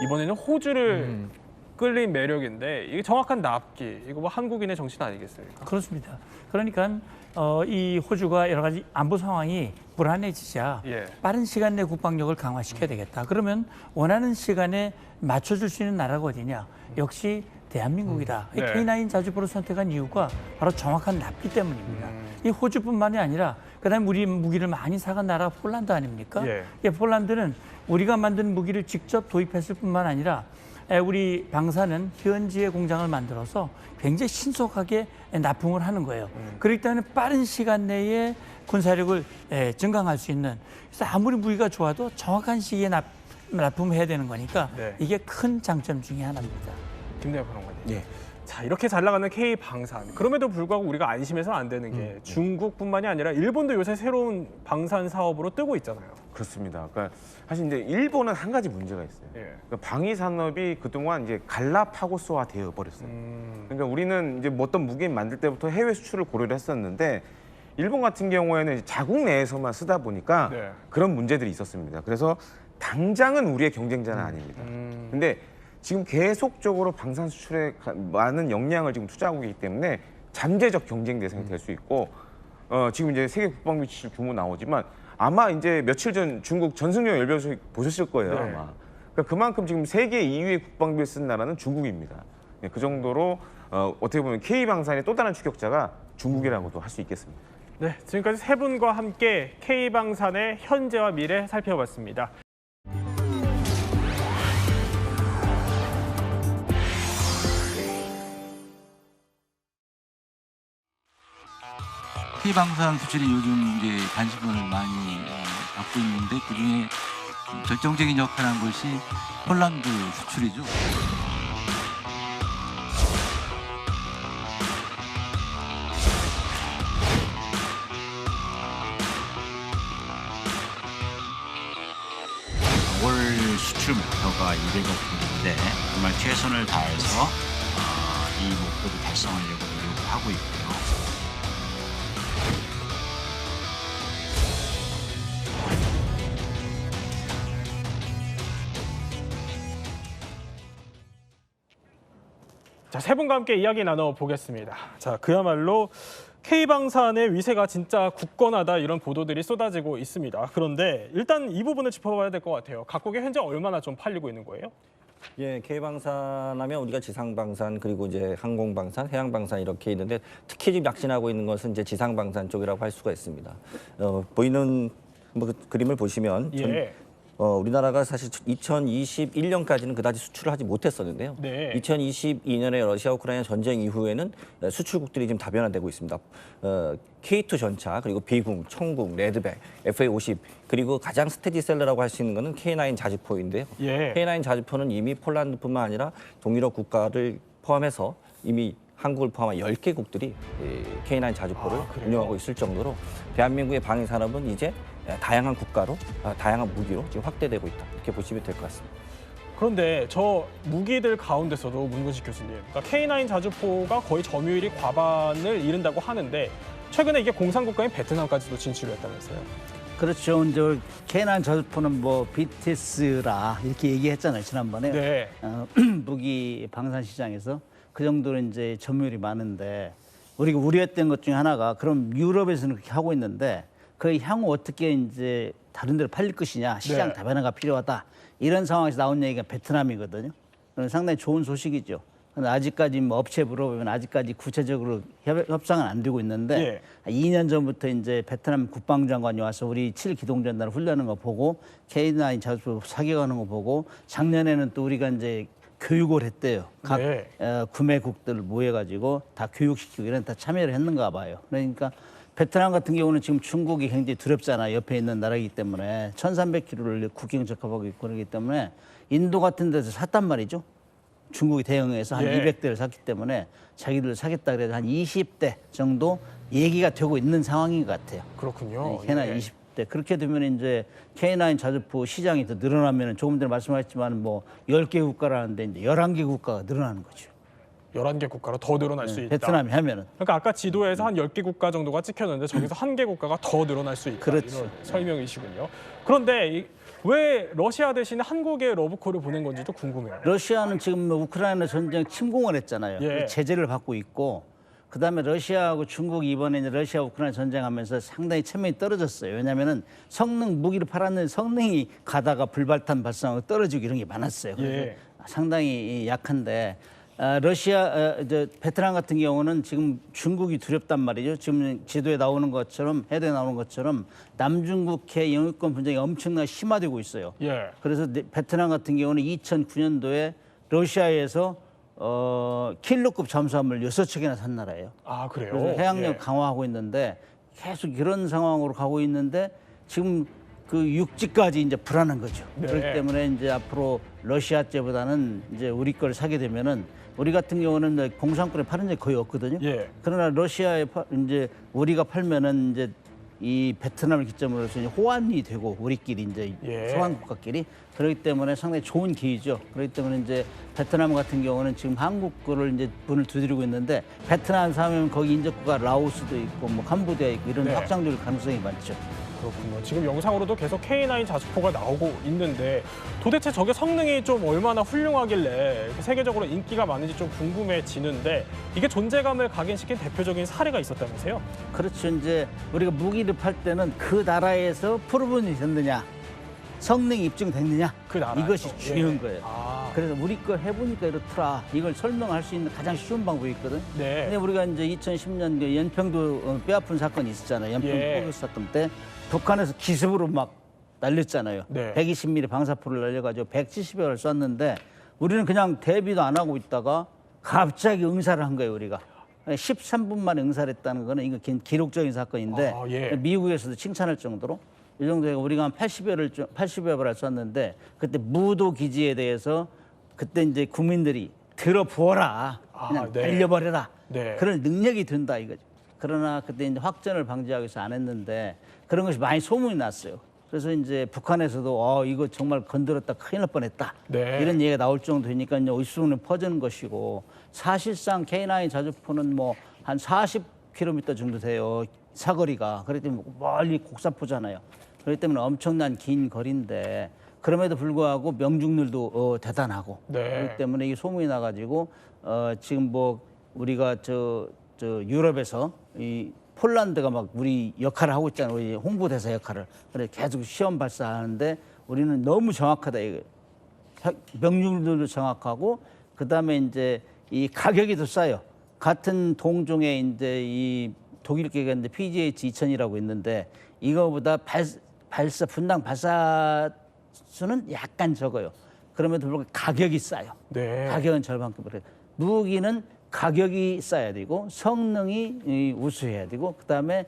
이번에는 호주를 끌린 매력인데 이게 정확한 납기, 이거 뭐 한국인의 정신 아니겠습니까? 그렇습니다. 그러니까 이 호주가 여러 가지 안보 상황이 불안해지자 예. 빠른 시간 내 국방력을 강화시켜야 되겠다. 그러면 원하는 시간에 맞춰줄 수 있는 나라가 어디냐? 역시 대한민국이다. 이 네. K9 자주포를 선택한 이유가 바로 정확한 납기 때문입니다. 이 호주뿐만이 아니라 그다음에 우리 무기를 많이 사간 나라가 폴란드 아닙니까? 예. 예, 폴란드는 우리가 만든 무기를 직접 도입했을 뿐만 아니라 우리 방사는 현지의 공장을 만들어서 굉장히 신속하게 납품을 하는 거예요. 그렇기 때문에 빠른 시간 내에 군사력을 증강할 수 있는, 그래서 아무리 무기가 좋아도 정확한 시기에 납품해야 되는 거니까 네. 이게 큰 장점 중에 하나입니다. 김대엽 평론가님. 예. 자, 이렇게 잘 나가는 K 방산. 그럼에도 불구하고 우리가 안심해서는 안 되는 게 중국뿐만이 아니라 일본도 요새 새로운 방산 사업으로 뜨고 있잖아요. 그렇습니다. 그러니까 사실 이제 일본은 한 가지 문제가 있어요. 예. 그러니까 방위 산업이 그동안 이제 갈라파고스화 되어 버렸어요. 그러니까 우리는 이제 뭐 어떤 무기 만들 때부터 해외 수출을 고려를 했었는데 일본 같은 경우에는 이제 자국 내에서만 쓰다 보니까 네. 그런 문제들이 있었습니다. 그래서 당장은 우리의 경쟁자는 아닙니다. 근데 지금 계속적으로 방산 수출에 많은 역량을 지금 투자하고 있기 때문에 잠재적 경쟁 대상이 될 수 있고 지금 이제 세계 국방비 지출 규모 나오지만 아마 이제 며칠 전 중국 전승용 열병 소식 보셨을 거예요. 네. 아마. 그러니까 그만큼 지금 세계 2위의 국방비를 쓴 나라는 중국입니다. 네, 그 정도로 어떻게 보면 K 방산의 또 다른 추격자가 중국이라고도 할 수 있겠습니다. 네, 지금까지 세 분과 함께 K 방산의 현재와 미래 살펴봤습니다. K방산 수출이 요즘 이제 관심을 많이 받고 있는데 그중에 결정적인 역할을 한 것이 폴란드 수출이죠. 올 수출 목표가 200억 불인데 정말 최선을 다해서 이 목표를 달성하려고 노력을 하고 있고요. 자, 세 분과 함께 이야기 나눠보겠습니다. 자, 그야말로 K방산의 위세가 진짜 굳건하다 이런 보도들이 쏟아지고 있습니다. 그런데 일단 이 부분을 짚어봐야 될 것 같아요. 각국에 현재 얼마나 좀 팔리고 있는 거예요? 예, K방산하면 우리가 지상방산 그리고 이제 항공방산, 해양방산 이렇게 있는데 특히 지금 약진하고 있는 것은 이제 지상방산 쪽이라고 할 수가 있습니다. 보이는 그 그림을 보시면 예. 우리나라가 사실 2021년까지는 그다지 수출을 하지 못했었는데요. 네. 2022년에 러시아 우크라이나 전쟁 이후에는 수출국들이 지금 다변화되고 있습니다. K2 전차, 그리고 비궁, 청궁, 레드백, FA-50 그리고 가장 스테디셀러라고 할 수 있는 것은 K9 자주포인데요. 예. K9 자주포는 이미 폴란드뿐만 아니라 동유럽 국가를 포함해서 이미 한국을 포함한 10개국들이 K9 자주포를 운영하고 있을 정도로 대한민국의 방위 산업은 이제 다양한 국가로, 다양한 무기로 지금 확대되고 있다. 이렇게 보시면 될 것 같습니다. 그런데 저 무기들 가운데서도 문근식 교수님, 그러니까 K9 자주포가 거의 점유율이 과반을 이룬다고 하는데 최근에 이게 공산국가인 베트남까지도 진출을 했다면서요? 그렇죠. 이제 K9 자주포는 뭐 BTS라 이렇게 얘기했잖아요, 지난번에. 네. 무기 방산 시장에서 그 정도로 이제 점유율이 많은데 우리가 우려했던 것 중에 하나가 그럼 유럽에서는 그렇게 하고 있는데 그 향후 어떻게 이제 다른 데로 팔릴 것이냐, 시장 네. 다변화가 필요하다 이런 상황에서 나온 얘기가 베트남이거든요. 상당히 좋은 소식이죠. 근데 아직까지 뭐 업체에 물어보면 아직까지 구체적으로 협상은 안 되고 있는데 2년 전부터 이제 베트남 국방장관이 와서 우리 7기동전단을 훈련하는 거 보고 K9 자주포 사격하는 거 보고 작년에는 또 우리가 이제 교육을 했대요. 각 구매국들 모여가지고 다 교육시키고 이런 다 참여를 했는가 봐요. 그러니까 베트남 같은 경우는 지금 중국이 굉장히 두렵잖아. 옆에 있는 나라이기 때문에 1,300km를 국경 접합하고 있고 그러기 때문에 인도 같은 데서 샀단 말이죠. 중국이 대응해서 한 200대를 샀기 때문에 자기들 사겠다 그래서 한 20대 정도 얘기가 되고 있는 상황인 것 같아요. 그렇군요. K9 20대. 그렇게 되면 이제 K9 자주포 시장이 더 늘어나면 조금 전에 말씀하셨지만 뭐 10개 국가라는데 이제 11개 국가가 늘어나는 거죠. 11개 국가로 더 늘어날 수 있다. 베트남이 하면은. 그러니까 아까 지도에서 한 10개 국가 정도가 찍혔는데 저기서 한 개 국가가 더 늘어날 수 있다. 그렇죠. 이런 설명이시군요. 그런데 왜 러시아 대신에 한국에 러브콜을 보낸 건지도 궁금해요. 러시아는 지금 우크라이나 전쟁 침공을 했잖아요. 예. 제재를 받고 있고, 그다음에 러시아하고 중국이 이번에 이제 러시아 우크라이나 전쟁하면서 상당히 체면이 떨어졌어요. 왜냐하면은 성능 무기를 팔았는데 성능이 가다가 불발탄 발생하고 떨어지고 이런 게 많았어요. 그래서 예. 상당히 약한데 러시아, 베트남 같은 경우는 지금 중국이 두렵단 말이죠. 지금 지도에 나오는 것처럼 해도에 나오는 것처럼 남중국해 영유권 분쟁이 엄청나게 심화되고 있어요. 예. 그래서 베트남 같은 경우는 2009년도에 러시아에서 킬러급 잠수함을 6척이나 산 나라예요. 아, 그래요? 그래서 해양력 예. 강화하고 있는데 계속 이런 상황으로 가고 있는데 지금 그 육지까지 이제 불안한 거죠. 네. 그렇기 때문에 이제 앞으로 러시아제보다는 이제 우리 걸 사게 되면은 우리 같은 경우는 공산권에 파는 게 거의 없거든요. 예. 그러나 러시아에 이제 우리가 팔면은 이제 이 베트남을 기점으로 해서 이제 호환이 되고 우리끼리 이제 예. 소환 국가끼리 그렇기 때문에 상당히 좋은 기회죠. 그렇기 때문에 이제 베트남 같은 경우는 지금 한국 거를 이제 문을 두드리고 있는데 베트남 사면 거기 인접국가 라오스도 있고 뭐 캄보디아 있고 이런 네. 확장될 가능성이 많죠. 그렇군요. 지금 영상으로도 계속 K9 자주포가 나오고 있는데 도대체 저게 성능이 좀 얼마나 훌륭하길래 세계적으로 인기가 많은지 좀 궁금해지는데 이게 존재감을 각인시킨 대표적인 사례가 있었다면서요? 그렇죠. 이제 우리가 무기를 팔 때는 그 나라에서 프로븐이 됐느냐, 성능이 입증됐느냐, 그 나라에서. 이것이 중요한 예. 거예요. 아. 그래서 우리 거 해보니까 이렇더라. 이걸 설명할 수 있는 가장 쉬운 방법이 있거든. 네. 근데 우리가 이제 2010년 그 연평도 뼈아픈 사건이 있었잖아요. 연평도 예. 포격 사건 때 북한에서 기습으로 막 날렸잖아요. 네. 120mm 방사포를 날려가지고 170여를 쐈는데 우리는 그냥 대비도 안 하고 있다가 갑자기 응사를 한 거예요, 우리가. 13분 만에 응사를 했다는 거는 이거 기록적인 사건인데 아, 예. 미국에서도 칭찬할 정도로 이 정도에 우리가 한 80여 발을 쐈는데 그때 무도 기지에 대해서 그때 이제 국민들이 들어 부어라. 그냥 네. 날려버려라. 네. 그런 능력이 든다 이거죠. 그러나 그때 이제 확전을 방지하기 위해서 안 했는데 그런 것이 많이 소문이 났어요. 그래서 이제 북한에서도 이거 정말 건드렸다 큰일 날 뻔했다. 네. 이런 얘기가 나올 정도니까 이제 일수는 퍼지는 것이고 사실상 K9 자주포는 뭐 한 40km 정도 돼요. 사거리가. 그렇기 때문에 멀리 곡사포잖아요. 그렇기 때문에 엄청난 긴 거리인데 그럼에도 불구하고 명중률도 대단하고 네. 그렇기 때문에 이게 소문이 나가지고 지금 뭐 우리가 저 유럽에서 이 폴란드가 막 우리 역할을 하고 있잖아요. 우리 홍보대사 역할을. 그래 계속 시험 발사하는데 우리는 너무 정확하다. 이거. 명중률도 정확하고 그다음에 이제 이 가격이 더 싸요. 같은 동종의 이제 이 독일계가 있는데 PGH 2000이라고 있는데 이거보다 분당 발사 수는 약간 적어요. 그럼에도 불구하고 가격이 싸요. 네. 가격은 절반급으로. 무기는 가격이 싸야 되고 성능이 우수해야 되고 그다음에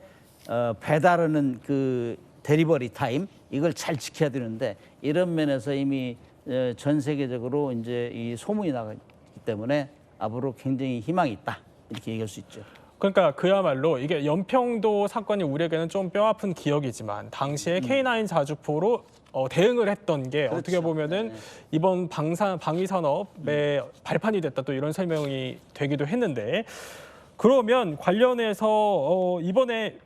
배달하는 그 데리버리 타임 이걸 잘 지켜야 되는데 이런 면에서 이미 전 세계적으로 이제 이 소문이 나기 때문에 앞으로 굉장히 희망이 있다 이렇게 얘기할 수 있죠. 그러니까 그야말로 이게 연평도 사건이 우리에게는 좀 뼈아픈 기억이지만 당시에 K9 자주포로 대응을 했던 게 그렇죠. 어떻게 보면은 이번 방위 산업의 발판이 됐다 또 이런 설명이 되기도 했는데 그러면 관련해서 이번에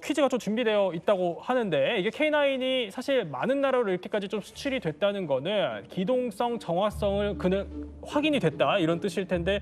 퀴즈가 좀 준비되어 있다고 하는데 이게 K9이 사실 많은 나라로 이렇게까지 좀 수출이 됐다는 거는 기동성, 정확성을 확인이 됐다 이런 뜻일 텐데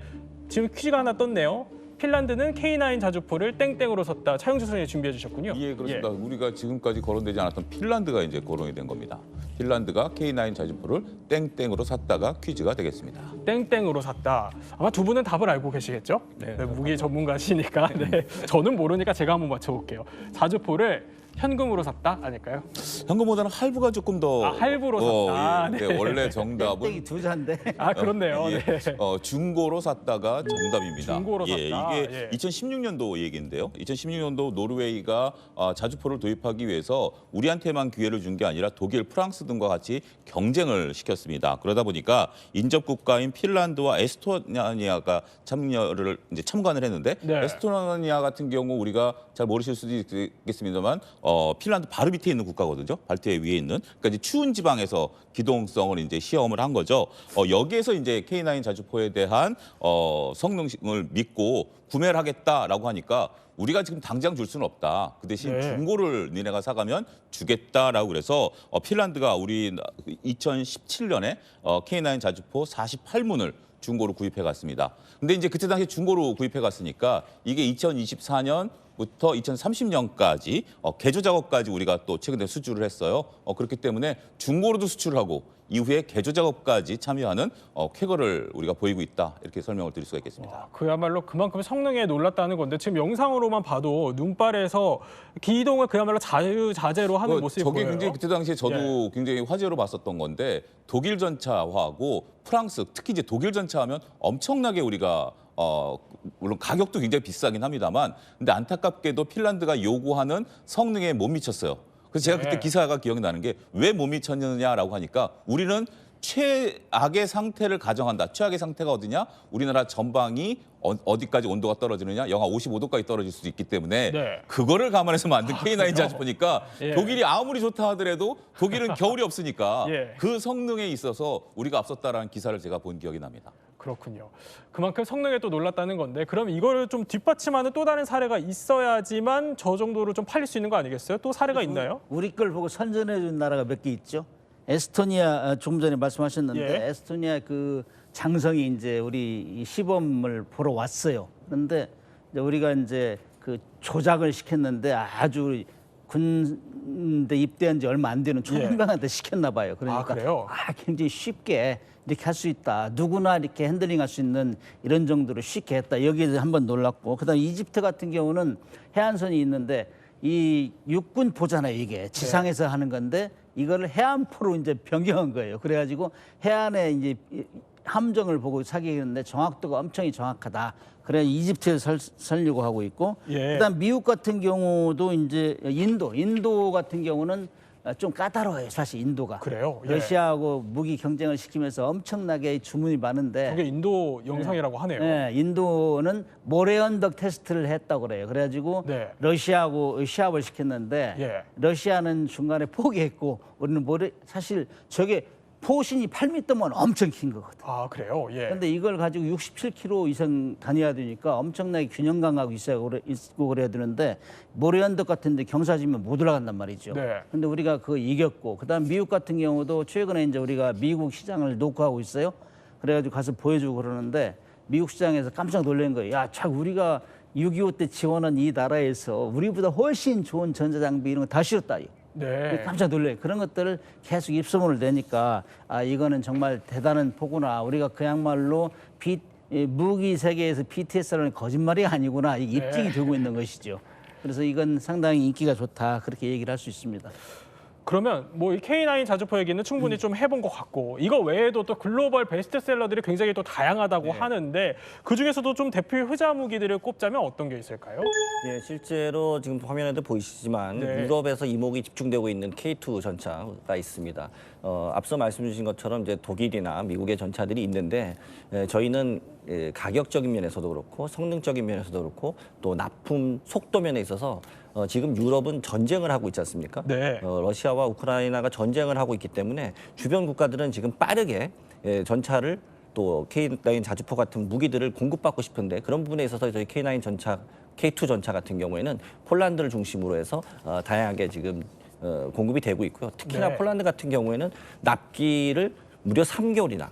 지금 퀴즈가 하나 떴네요. 핀란드는 K9 자주포를 땡땡으로 섰다. 차영주 선생님이 준비해 주셨군요. 예, 그렇습니다. 우리가 지금까지 거론되지 않았던 핀란드가 이제 거론이 된 겁니다. 핀란드가 K9 자주포를 땡땡으로 샀다가 퀴즈가 되겠습니다. 땡땡으로 샀다. 아마 두 분은 답을 알고 계시겠죠? 네, 무기 전문가시니까. 네, 저는 모르니까 제가 한번 맞춰볼게요. 자주포를 현금으로 샀다? 아닐까요? 현금보다는 할부가 조금 더 할부로 샀다. 예. 네. 원래 정답은 땡땡이 두 잔데. 아, 그렇네요. 예. 네. 중고로 샀다가 정답입니다. 중고로 샀다. 이게 예. 2016년도 얘기인데요. 2016년도 노르웨이가 자주포를 도입하기 위해서 우리한테만 기회를 준 게 아니라 독일, 프랑스 등과 같이 경쟁을 시켰습니다. 그러다 보니까 인접 국가인 핀란드와 에스토니아가 참관을 했는데 네. 에스토니아 같은 경우 우리가 잘 모르실 수도 있겠습니다만 핀란드 바로 밑에 있는 국가거든요. 발트해 위에 있는. 그러니까 이제 추운 지방에서 기동성을 이제 시험을 한 거죠. 여기에서 이제 K9 자주포에 대한 성능을 믿고 구매를 하겠다라고 하니까 우리가 지금 당장 줄 수는 없다. 그 대신 네. 중고를 니네가 사가면 주겠다라고 그래서 핀란드가 우리 2017년에 K9 자주포 48문을 중고로 구입해 갔습니다. 근데 이제 그때 당시에 중고로 구입해 갔으니까 이게 2024년부터 2030년까지 개조 작업까지 우리가 또 최근에 수주를 했어요. 그렇기 때문에 중고로도 수출을 하고 이후에 개조 작업까지 참여하는 쾌거를 우리가 보이고 있다. 이렇게 설명을 드릴 수가 있겠습니다. 그야말로 그만큼 성능에 놀랐다는 건데 지금 영상으로만 봐도 눈발에서 기동을 그야말로 자유자재로 하는 모습이 저게 보여요. 굉장히 그때 당시에 저도 굉장히 화제로 봤었던 건데 독일 전차하고 프랑스, 특히 이제 독일 전차하면 엄청나게 우리가 물론 가격도 굉장히 비싸긴 합니다만 근데 안타깝게도 핀란드가 요구하는 성능에 못 미쳤어요. 그래서 제가 그때 기사가 기억이 나는 게 왜 못 미쳤느냐라고 하니까 우리는 최악의 상태를 가정한다. 최악의 상태가 어디냐? 우리나라 전방이 어디까지 온도가 떨어지느냐? 영하 55도까지 떨어질 수도 있기 때문에 네. 그거를 감안해서 만든 K9 자주포니까 예. 독일이 아무리 좋다 하더라도 독일은 겨울이 없으니까 예. 그 성능에 있어서 우리가 앞섰다라는 기사를 제가 본 기억이 납니다. 그렇군요. 그만큼 성능에 또 놀랐다는 건데 그럼 이거를 좀 뒷받침하는 또 다른 사례가 있어야지만 저 정도로 좀 팔릴 수 있는 거 아니겠어요? 또 사례가 있나요? 우리 걸 보고 선전해 준 나라가 몇 개 있죠. 에스토니아 조금 전에 말씀하셨는데 예. 에스토니아 그 장성이 이제 우리 이 시범을 보러 왔어요. 그런데 이제 우리가 이제 그 조작을 시켰는데 아주 군대 입대한 지 얼마 안 되는 초등병한테 시켰나 봐요. 그러니까 그래요? 굉장히 쉽게 이렇게 할 수 있다. 누구나 이렇게 핸들링할 수 있는 이런 정도로 쉽게 했다. 여기에 한번 놀랐고 그다음 이집트 같은 경우는 해안선이 있는데 이 육군 보잖아요. 이게 지상에서 하는 건데 이거를 해안포로 이제 변경한 거예요. 그래가지고 해안에 이제 함정을 보고 사격했는데 정확도가 엄청 정확하다. 그래 이집트에서 살려고 하고 있고 예. 그다음 미국 같은 경우도 이제 인도 같은 경우는 좀 까다로워요. 사실 인도가. 그래요? 예. 러시아하고 무기 경쟁을 시키면서 엄청나게 주문이 많은데 저게 인도 영상이라고 하네요. 네, 인도는 모래 언덕 테스트를 했다고 그래요. 그래가지고 네. 러시아하고 시합을 시켰는데 예. 러시아는 중간에 포기했고 우리는 사실 저게 포신이 8m면 엄청 긴 거거든. 아 그래요? 예. 근데 이걸 가지고 67km 이상 다녀야 되니까 엄청나게 균형 감각이 있고 그래야 되는데 모래 언덕 같은데 경사지면 못 올라간단 말이죠. 네. 근데 우리가 그거 이겼고 그다음 미국 같은 경우도 최근에 이제 우리가 미국 시장을 녹화하고 있어요. 그래가지고 가서 보여주고 그러는데 미국 시장에서 깜짝 놀란 거예요. 야, 참 우리가 6.25 때 지원한 이 나라에서 우리보다 훨씬 좋은 전자장비 이런 거 다 실었다. 네. 깜짝 놀래요. 그런 것들을 계속 입소문을 내니까 이거는 정말 대단한 포구나. 우리가 그야말로 무기 세계에서 BTS라는 거짓말이 아니구나. 이게 입증이 되고 있는 것이죠. 그래서 이건 상당히 인기가 좋다. 그렇게 얘기를 할 수 있습니다. 그러면 뭐 이 K9 자주포 얘기는 충분히 좀 해본 것 같고 이거 외에도 또 글로벌 베스트셀러들이 굉장히 또 다양하다고 하는데 그중에서도 좀 대표 효자 무기들을 꼽자면 어떤 게 있을까요? 네, 실제로 지금 화면에도 보이시지만 네. 유럽에서 이목이 집중되고 있는 K2 전차가 있습니다. 앞서 말씀 주신 것처럼 이제 독일이나 미국의 전차들이 있는데 저희는 가격적인 면에서도 그렇고 성능적인 면에서도 그렇고 또 납품 속도 면에 있어서 지금 유럽은 전쟁을 하고 있지 않습니까? 네. 러시아와 우크라이나가 전쟁을 하고 있기 때문에 주변 국가들은 지금 빠르게 전차를 또 K9 자주포 같은 무기들을 공급받고 싶은데 그런 부분에 있어서 저희 K9 전차, K2 전차 같은 경우에는 폴란드를 중심으로 해서 다양하게 지금 공급이 되고 있고요. 특히나 네. 폴란드 같은 경우에는 납기를 무려 3개월이나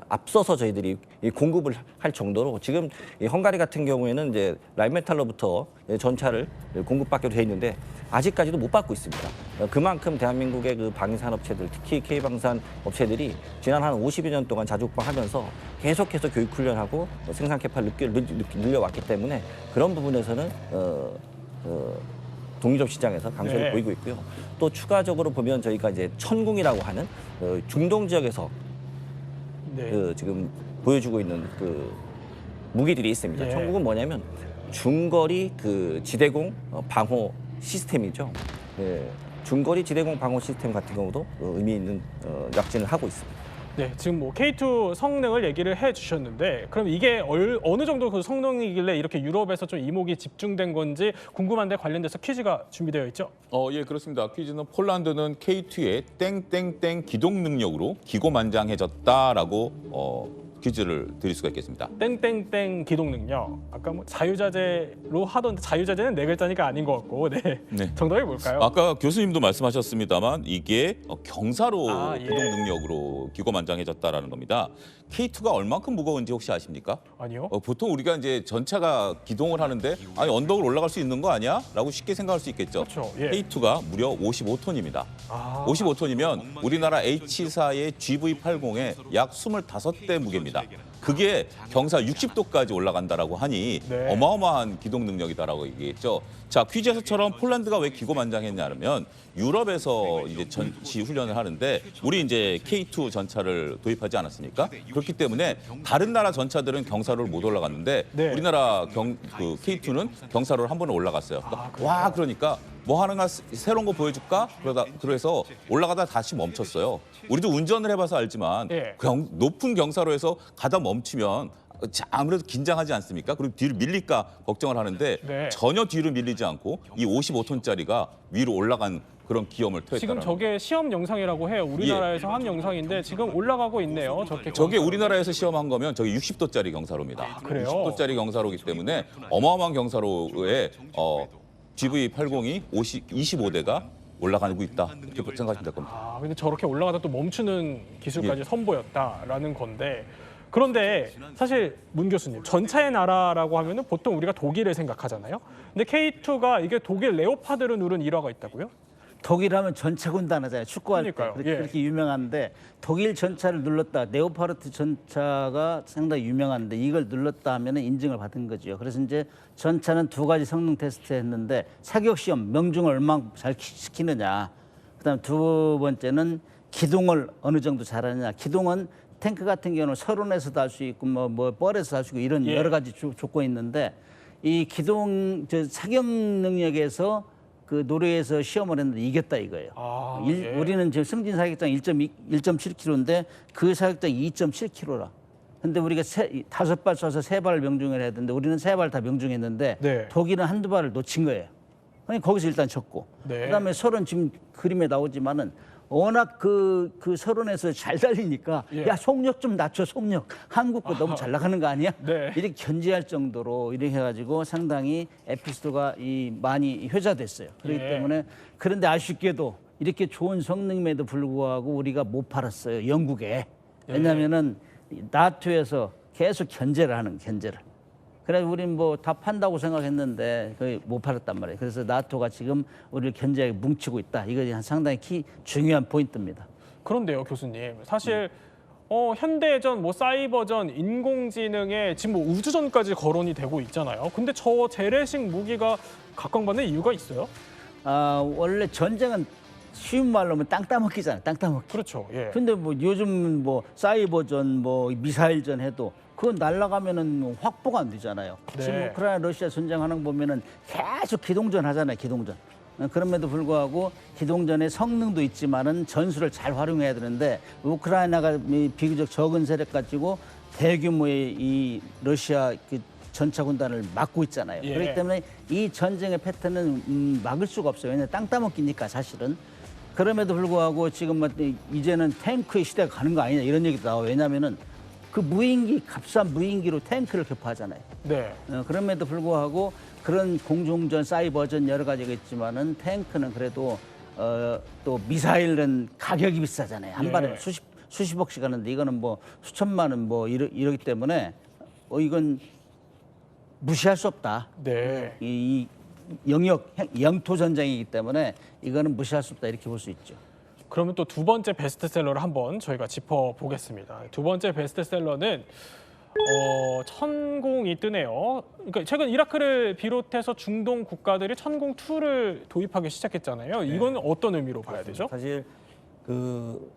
앞서서 저희들이 공급을 할 정도로 지금 이 헝가리 같은 경우에는 이제 라인메탈로부터 전차를 공급받기로 돼 있는데 아직까지도 못 받고 있습니다. 그만큼 대한민국의 그 방위산 업체들, 특히 K방산 업체들이 지난 한 50여 년 동안 자주국방하면서 계속해서 교육 훈련하고 생산 캐파를 늘려왔기 때문에 그런 부분에서는 독립적 시장에서 강세를 네. 보이고 있고요. 또 추가적으로 보면 저희가 이제 천궁이라고 하는 중동 지역에서 네. 지금 보여주고 있는 그 무기들이 있습니다. 예. 천궁은 뭐냐면 중거리 그 지대공 방호 시스템이죠. 중거리 지대공 방호 시스템 같은 경우도 의미 있는 약진을 하고 있습니다. 네, 지금 뭐 K2 성능을 얘기를 해주셨는데 그럼 이게 어느 정도 그 성능이길래 이렇게 유럽에서 좀 이목이 집중된 건지 궁금한데 관련돼서 퀴즈가 준비되어 있죠? 예, 그렇습니다. 퀴즈는 폴란드는 K2의 땡땡땡 기동 능력으로 기고만장해졌다라고 퀴즈를 드릴 수가 있겠습니다. 땡땡땡 기동 능력. 아까 뭐 자유자재로 하던데 자유자재는 네 글자니까 아닌 것 같고. 네. 네. 정답이 뭘까요? 아까 교수님도 말씀하셨습니다만 이게 경사로 예. 기동 능력으로 기고만장해졌다라는 겁니다. K2가 얼만큼 무거운지 혹시 아십니까? 아니요. 보통 우리가 이제 전차가 기동을 하는데 아니 언덕을 올라갈 수 있는 거 아니야? 라고 쉽게 생각할 수 있겠죠. 그렇죠. 예. K2가 무려 55톤입니다. 아. 55톤이면 우리나라 H4의 GV80의 약 25대 무게입니다. 그게 경사 60도까지 올라간다라고 하니 네. 어마어마한 기동 능력이다라고 얘기했죠. 자, 퀴즈에서처럼 폴란드가 왜 기고만장했냐면 유럽에서 이제 전시 훈련을 하는데 우리 이제 K2 전차를 도입하지 않았습니까? 그렇기 때문에 다른 나라 전차들은 경사로를 못 올라갔는데 네. 우리나라 그 K2는 경사로를 한 번에 올라갔어요. 와, 그러니까 뭐 하나 새로운 거 보여줄까? 그래서 올라가다 다시 멈췄어요. 우리도 운전을 해봐서 알지만 예. 높은 경사로에서 가다 멈추면 아무래도 긴장하지 않습니까? 그리고 뒤로 밀릴까 걱정을 하는데 네. 전혀 뒤로 밀리지 않고 이 55톤짜리가 위로 올라간 그런 기염을 토했다는 지금 저게 시험 영상이라고 해요. 우리나라에서 한 영상인데 지금 올라가고 있네요. 저게 우리나라에서 시험한 거면 저게 60도짜리 경사로입니다. 그래요? 60도짜리 경사로기 때문에 어마어마한 경사로에 GV80이 25대가 올라가고 있다 이렇게 생각하시면 될 겁니다. 아, 근데 저렇게 올라가다 또 멈추는 기술까지 선보였다라는 건데 그런데 사실 문 교수님 전차의 나라라고 하면은 보통 우리가 독일을 생각하잖아요. 근데 K2가 이게 독일 레오파드를 누른 일화가 있다고요? 독일 하면 전차 군단 하잖아요. 축구할 때 그러니까요. 그렇게, 예. 그렇게 유명한데 독일 전차를 눌렀다. 네오파르트 전차가 상당히 유명한데 이걸 눌렀다 하면 인증을 받은 거죠. 그래서 이제 전차는 두 가지 성능 테스트 했는데 사격 시험 명중을 얼마나 잘 시키느냐. 그다음 두 번째는 기동을 어느 정도 잘하느냐. 기동은 탱크 같은 경우는 서론에서도 할 수 있고 뭐 뻘에서 할 수 있고 이런 예. 여러 가지 조건이 있는데 이 기동 사격 능력에서 그 노르웨이에서 시험을 했는데 이겼다 이거예요. 아, 예. 우리는 지금 승진 사격장 1.7km인데 그 사격장 2.7km라. 근데 우리가 5발 쏴서 3발을 명중을 해야 되는데 우리는 3발 다 명중했는데 네. 독일은 한두 발을 놓친 거예요. 그러니까 거기서 일단 졌고. 네. 그다음에 서론 지금 그림에 나오지만은 워낙 그 서론에서 잘 달리니까 예. 야 속력 좀 낮춰 속력 한국 거 너무 잘 나가는 거 아니야? 네. 이렇게 견제할 정도로 이렇게 해가지고 상당히 에피소드가 많이 회자됐어요. 그렇기 예. 때문에 그런데 아쉽게도 이렇게 좋은 성능임에도 불구하고 우리가 못 팔았어요 영국에. 왜냐하면은 나토에서 계속 견제를. 그래서 우리는 뭐 다 판다고 생각했는데 거의 못 팔았단 말이에요. 그래서 나토가 지금 우리를 견제하게 뭉치고 있다. 이거 상당히 중요한 포인트입니다. 그런데요, 교수님. 사실 현대전, 뭐 사이버전, 인공지능에 지금 뭐 우주전까지 거론이 되고 있잖아요. 근데 저 재래식 무기가 각광받는 이유가 있어요? 원래 전쟁은 쉬운 말로 하면 땅 따먹기잖아요. 땅 따먹기. 그렇죠. 예. 근데 뭐 요즘 뭐 사이버전, 뭐 미사일전 해도 그건 날아가면은 확보가 안 되잖아요. 네. 지금 우크라이나 러시아 전쟁하는 거 보면은 계속 기동전 하잖아요. 기동전. 그럼에도 불구하고 기동전의 성능도 있지만은 전술을 잘 활용해야 되는데 우크라이나가 비교적 적은 세력 가지고 대규모의 이 러시아 그 전차 군단을 막고 있잖아요. 예. 그렇기 때문에 이 전쟁의 패턴은 막을 수가 없어요. 왜냐하면 땅 따먹기니까 사실은. 그럼에도 불구하고 지금 뭐 이제는 탱크의 시대가 가는 거 아니냐 이런 얘기도 나와요. 왜냐하면은 그 무인기, 값싼 무인기로 탱크를 격파하잖아요. 네. 그럼에도 불구하고 그런 공중전, 사이버전 여러 가지가 있지만은 탱크는 그래도 또 미사일은 가격이 비싸잖아요. 한 예. 발에 수십억씩 하는데 이거는 뭐 수천만 원 뭐 이러기 때문에 이건 무시할 수 없다. 네. 이 영토 전쟁이기 때문에 이거는 무시할 수 없다 이렇게 볼 수 있죠. 그러면 또 두 번째 베스트셀러를 한번 저희가 짚어보겠습니다. 두 번째 베스트셀러는 천공이 뜨네요. 그러니까 최근 이라크를 비롯해서 중동 국가들이 천공2를 도입하기 시작했잖아요. 이건 어떤 의미로 봐야 되죠? 사실 그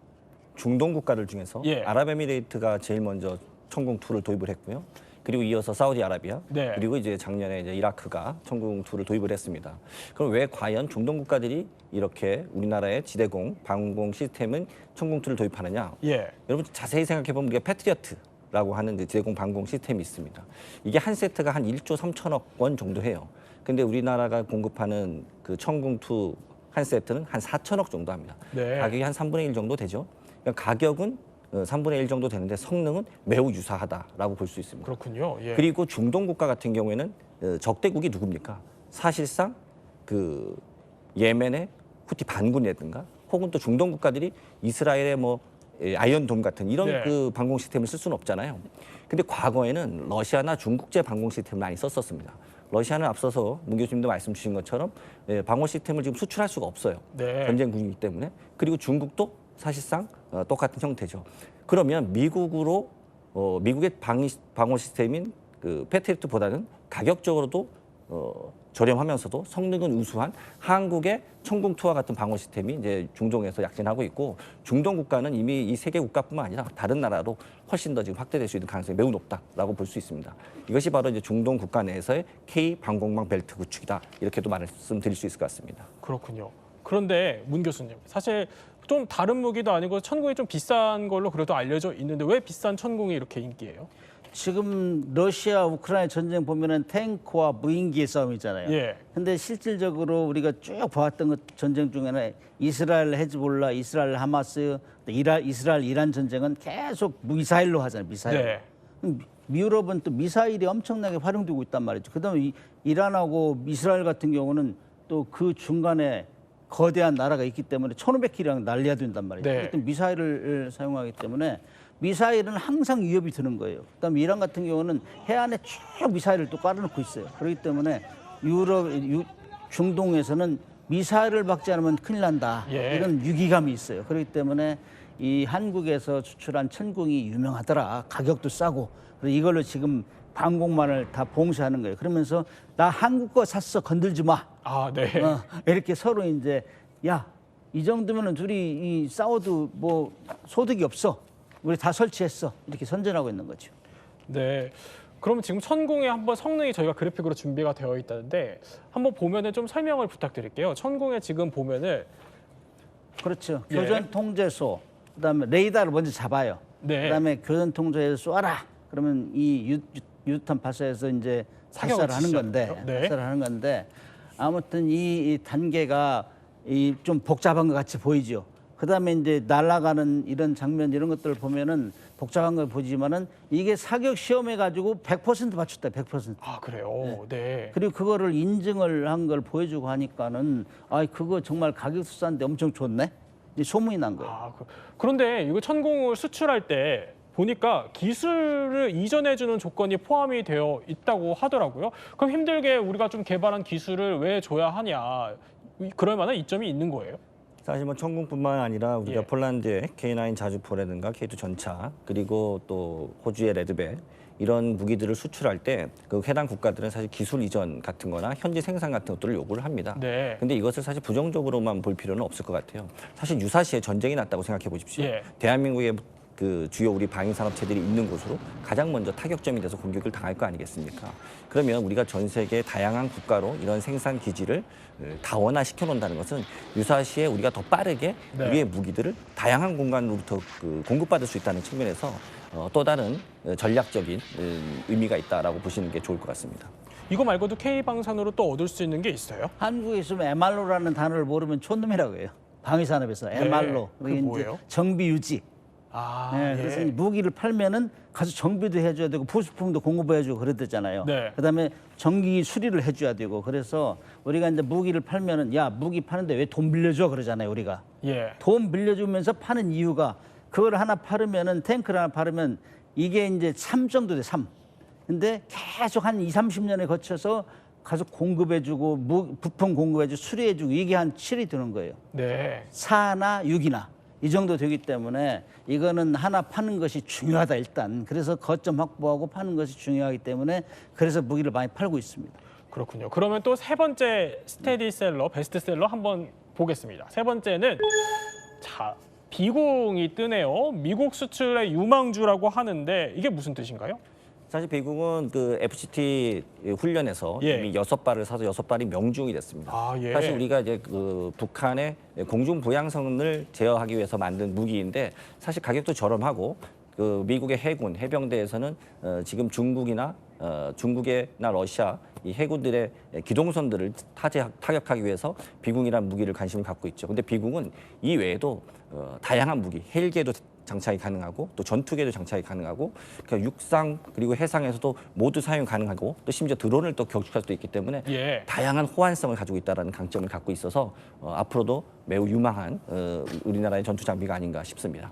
중동 국가들 중에서 예. 아랍에미레이트가 제일 먼저 천공2를 도입을 했고요. 그리고 이어서 사우디아라비아, 네. 그리고 이제 작년에 이제 이라크가 천공2를 도입을 했습니다. 그럼 왜 과연 중동 국가들이 이렇게 우리나라의 지대공 방공 시스템은 천공2를 도입하느냐? 예. 여러분 자세히 생각해 보면 우리가 패트리어트라고 하는 지대공 방공 시스템이 있습니다. 이게 한 세트가 한 1조 3천억 원 정도 해요. 근데 우리나라가 공급하는 그 천공2 한 세트는 한 4천억 정도 합니다. 네. 가격이 한 3분의 1 정도 되죠. 그러니까 가격은 3분의 1 정도 되는데 성능은 매우 유사하다라고 볼 수 있습니다. 그렇군요. 예. 그리고 중동 국가 같은 경우에는 적대국이 누굽니까? 사실상 그 예멘의 후티 반군이라든가 혹은 또 중동 국가들이 이스라엘의 뭐 아이언돔 같은 이런 네. 그 방공 시스템을 쓸 수는 없잖아요. 근데 과거에는 러시아나 중국제 방공 시스템을 많이 썼었습니다. 러시아는 앞서서 문 교수님도 말씀 주신 것처럼 방공 시스템을 지금 수출할 수가 없어요. 네. 전쟁국이기 때문에. 그리고 중국도 사실상 똑같은 형태죠. 그러면 미국으로 미국의 방공 시스템인 그 패트리어트보다는 가격적으로도 저렴하면서도 성능은 우수한 한국의 천궁2와 같은 방어 시스템이 이제 중동에서 약진하고 있고 중동 국가는 이미 이 세계 국가뿐만 아니라 다른 나라로 훨씬 더 지금 확대될 수 있는 가능성이 매우 높다라고 볼 수 있습니다. 이것이 바로 이제 중동 국가 내에서의 K 방공망 벨트 구축이다 이렇게도 말씀드릴 수 있을 것 같습니다. 그렇군요. 그런데 문 교수님, 사실 좀 다른 무기도 아니고 천궁이 좀 비싼 걸로 그래도 알려져 있는데 왜 비싼 천궁이 이렇게 인기예요? 지금 러시아 우크라이나 전쟁 보면은 탱크와 무인기의 싸움이잖아요. 예. 근데 실질적으로 우리가 쭉 봐왔던 것 전쟁 중에는 이스라엘 헤즈볼라, 이스라엘 하마스, 이스라엘 이란 전쟁은 계속 미사일로 하잖아요. 미사일. 네. 유럽은 또 미사일이 엄청나게 활용되고 있단 말이죠. 그다음에 이란하고 이스라엘 같은 경우는 또 그 중간에 거대한 나라가 있기 때문에 1500km랑 날려야 된단 말이죠. 네. 그렇기 때문에 미사일을 사용하기 때문에 미사일은 항상 위협이 드는 거예요. 그다음에 이란 같은 경우는 해안에 쭉 미사일을 또 깔아놓고 있어요. 그렇기 때문에 중동에서는 미사일을 막지 않으면 큰일 난다. 예. 이런 위기감이 있어요. 그렇기 때문에 이 한국에서 수출한 천궁이 유명하더라. 가격도 싸고. 그래서 이걸로 지금 방공만을 다 봉쇄하는 거예요. 그러면서 나 한국 거 샀어. 건들지 마. 아, 네. 이렇게 서로 이제 야, 이 정도면은 둘이 싸워도 뭐 소득이 없어. 우리 다 설치했어. 이렇게 선전하고 있는 거죠. 네. 그럼 지금 천궁의 한번 성능이 저희가 그래픽으로 준비가 되어 있다는데 한번 보면은 좀 설명을 부탁드릴게요. 천궁에 지금 보면은 그렇죠. 예. 교전 통제소. 그다음에 레이더를 먼저 잡아요. 네. 그다음에 교전 통제소 쏴라. 그러면 이 유탄 발사해서 이제 사격을 발사를 하는 건데, 지시하는 거죠? 네. 발사를 하는 건데 아무튼 이 단계가 좀 복잡한 것 같이 보이죠. 그다음에 이제 날아가는 이런 장면 이런 것들을 보면은 복잡한 걸 보지만은 이게 사격 시험해 가지고 100% 맞췄다. 100%. 아, 그래요. 네. 그리고 그거를 인증을 한 걸 보여주고 하니까는 아, 그거 정말 가격도 싼데 엄청 좋네. 이 소문이 난 거예요. 아, 그런데 이거 천궁을 수출할 때 보니까 기술을 이전해주는 조건이 포함이 되어 있다고 하더라고요. 그럼 힘들게 우리가 좀 개발한 기술을 왜 줘야 하냐? 그럴 만한 이점이 있는 거예요? 사실 뭐 천궁뿐만 아니라 우리가 예. 폴란드의 K9 자주포라든가 K2 전차 그리고 또 호주의 레드벨 이런 무기들을 수출할 때 그 해당 국가들은 사실 기술 이전 같은 거나 현지 생산 같은 것들을 요구를 합니다. 네. 근데 이것을 사실 부정적으로만 볼 필요는 없을 것 같아요. 사실 유사시에 전쟁이 났다고 생각해 보십시오. 예. 대한민국의 그 주요 우리 방위산업체들이 있는 곳으로 가장 먼저 타격점이 돼서 공격을 당할 거 아니겠습니까? 그러면 우리가 전 세계 다양한 국가로 이런 생산 기지를 다원화시켜 놓는다는 것은 유사시에 우리가 더 빠르게 네. 우리의 무기들을 다양한 공간으로부터 공급받을 수 있다는 측면에서 또 다른 전략적인 의미가 있다라고 보시는 게 좋을 것 같습니다. 이거 말고도 K방산으로 또 얻을 수 있는 게 있어요? 한국에 있으면 MR로라는 단어를 모르면 촌놈이라고 해요. 방위산업에서 MR로. 그게 뭐예요? 정비 유지. 아, 네, 그래서 이 무기를 팔면은 가서 정비도 해줘야 되고 부수품도 공급해주고 그랬댔잖아요. 네. 그다음에 정기 수리를 해줘야 되고 그래서 우리가 이제 무기를 팔면은 야 무기 파는데 왜 돈 빌려줘 그러잖아요 우리가. 예. 돈 빌려주면서 파는 이유가 그걸 하나 팔으면은 탱크를 하나 팔으면 이게 이제 3 정도 돼 3. 근데 계속 한 20-30년에 거쳐서 가서 공급해주고 부품 공급해주고 수리해주고 이게 한 7이 드는 거예요. 네. 4나 6이나. 이 정도 되기 때문에 이거는 하나 파는 것이 중요하다 일단. 그래서 거점 확보하고 파는 것이 중요하기 때문에 그래서 무기를 많이 팔고 있습니다. 그렇군요. 그러면 또 세 번째 스테디셀러, 베스트셀러 한번 보겠습니다. 세 번째는 자, 비공이 뜨네요. 미국 수출의 유망주라고 하는데 이게 무슨 뜻인가요? 사실 미국은 그 FCT 훈련에서 예. 이미 6발을 사서 6발이 명중이 됐습니다. 아, 예. 사실 우리가 이제 그 북한의 공중 보양성을 제어하기 위해서 만든 무기인데 사실 가격도 저렴하고 그 미국의 해군 해병대에서는 지금 중국이나 러시아 이 해군들의 기동선들을 타격하기 위해서 비공이라는 무기를 관심을 갖고 있죠. 근데 비공은 이 외에도 다양한 무기, 헬기에도 장착이 가능하고 또 전투기에도 장착이 가능하고 그러니까 육상 그리고 해상에서도 모두 사용 가능하고 또 심지어 드론을 또 격추할 수도 있기 때문에 예. 다양한 호환성을 가지고 있다는 강점을 갖고 있어서 앞으로도 매우 유망한 우리나라의 전투 장비가 아닌가 싶습니다.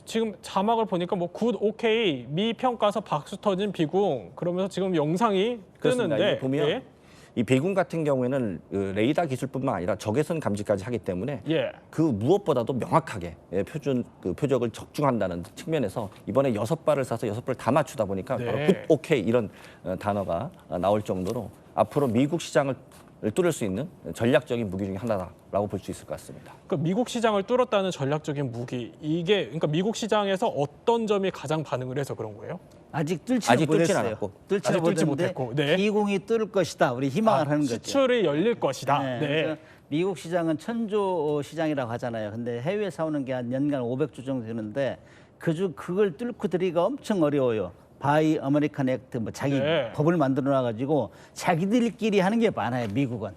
지금 자막을 보니까 뭐 굿, 오케이, 미 평가서 박수 터진 비궁 그러면서 지금 영상이 그렇습니다. 뜨는데 이게 보면 예. 이 비군 같은 경우에는 레이더 기술뿐만 아니라 적외선 감지까지 하기 때문에 예. 그 무엇보다도 명확하게 표적을 적중한다는 측면에서 이번에 6발을 쏴서 6발을 다 맞추다 보니까 네. 바로 굿, 오케이 이런 단어가 나올 정도로 앞으로 미국 시장을 뚫을 수 있는 전략적인 무기 중에 하나라고 볼 수 있을 것 같습니다. 그 미국 시장을 뚫었다는 전략적인 무기 이게 그러니까 미국 시장에서 어떤 점이 가장 반응을 해서 그런 거예요? 아직 뚫지는 못했어요. 뚫지는 못했고, 네. 비공이 뚫을 것이다. 우리 희망을 하는 거죠. 수출이 열릴 것이다. 네. 그래서 미국 시장은 천조 시장이라고 하잖아요. 근데 해외에 사오는 게 한 연간 500조 정도 되는데 그걸 뚫고 들이기가 엄청 어려워요. 바이 아메리칸 액트 뭐 자기 네. 법을 만들어 놔 가지고 자기들끼리 하는 게 많아요. 미국은.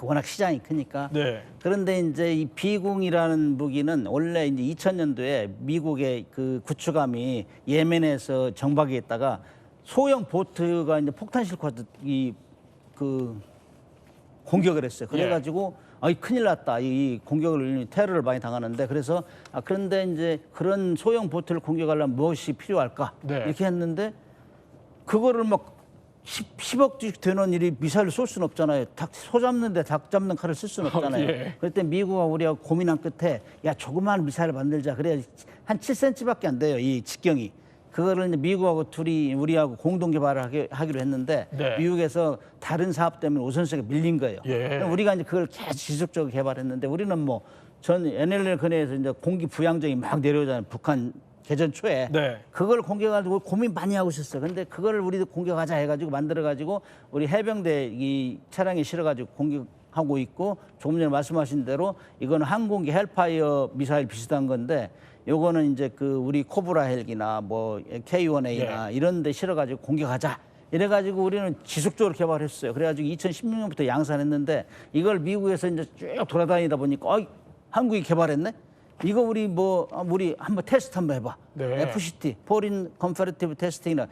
워낙 시장이 크니까. 네. 그런데 이제 이 비공이라는 무기는 원래 이제 2000년도에 미국의 그 구축함이 예멘에서 정박에 있다가 소형 보트가 이제 폭탄 싣고 그 공격을 했어요. 그래가지고 큰일 났다. 이 공격을 테러를 많이 당하는데 그래서 그런데 이제 그런 소형 보트를 공격하려면 무엇이 필요할까? 네. 이렇게 했는데 그거를 막 10억씩 되는 일이 미사일을 쏠 수는 없잖아요. 소 잡는데 닭 잡는 칼을 쓸 수는 없잖아요. 예. 그때 미국하고 우리가 고민한 끝에 야 조그마한 미사일을 만들자. 그래야 한 7cm밖에 안 돼요. 이 직경이. 그거를 이제 미국하고 둘이 우리하고 공동 개발을 하기로 했는데 네. 미국에서 다른 사업 때문에 우선순위가 밀린 거예요. 예. 우리가 이제 그걸 계속 지속적으로 개발했는데 우리는 뭐 전 NLL 근해에서 이제 공기 부양정이 막 내려오잖아요. 북한 개전 초에 네. 그걸 공격하고 고민 많이 하고 있었어요. 근데 그걸 우리도 공격하자 해가지고 만들어가지고 우리 해병대 이 차량에 실어가지고 공격하고 있고 조금 전에 말씀하신 대로 이거는 항공기 헬파이어 미사일 비슷한 건데 요거는 이제 그 우리 코브라 헬기나 뭐 K1A나 이런 데 실어가지고 공격하자. 이래가지고 우리는 지속적으로 개발했어요. 그래가지고 2016년부터 양산했는데 이걸 미국에서 이제 쭉 돌아다니다 보니까 한국이 개발했네? 이거 우리 한번 테스트 한번 해봐. 네. FCT, Foreign Comparative Testing이나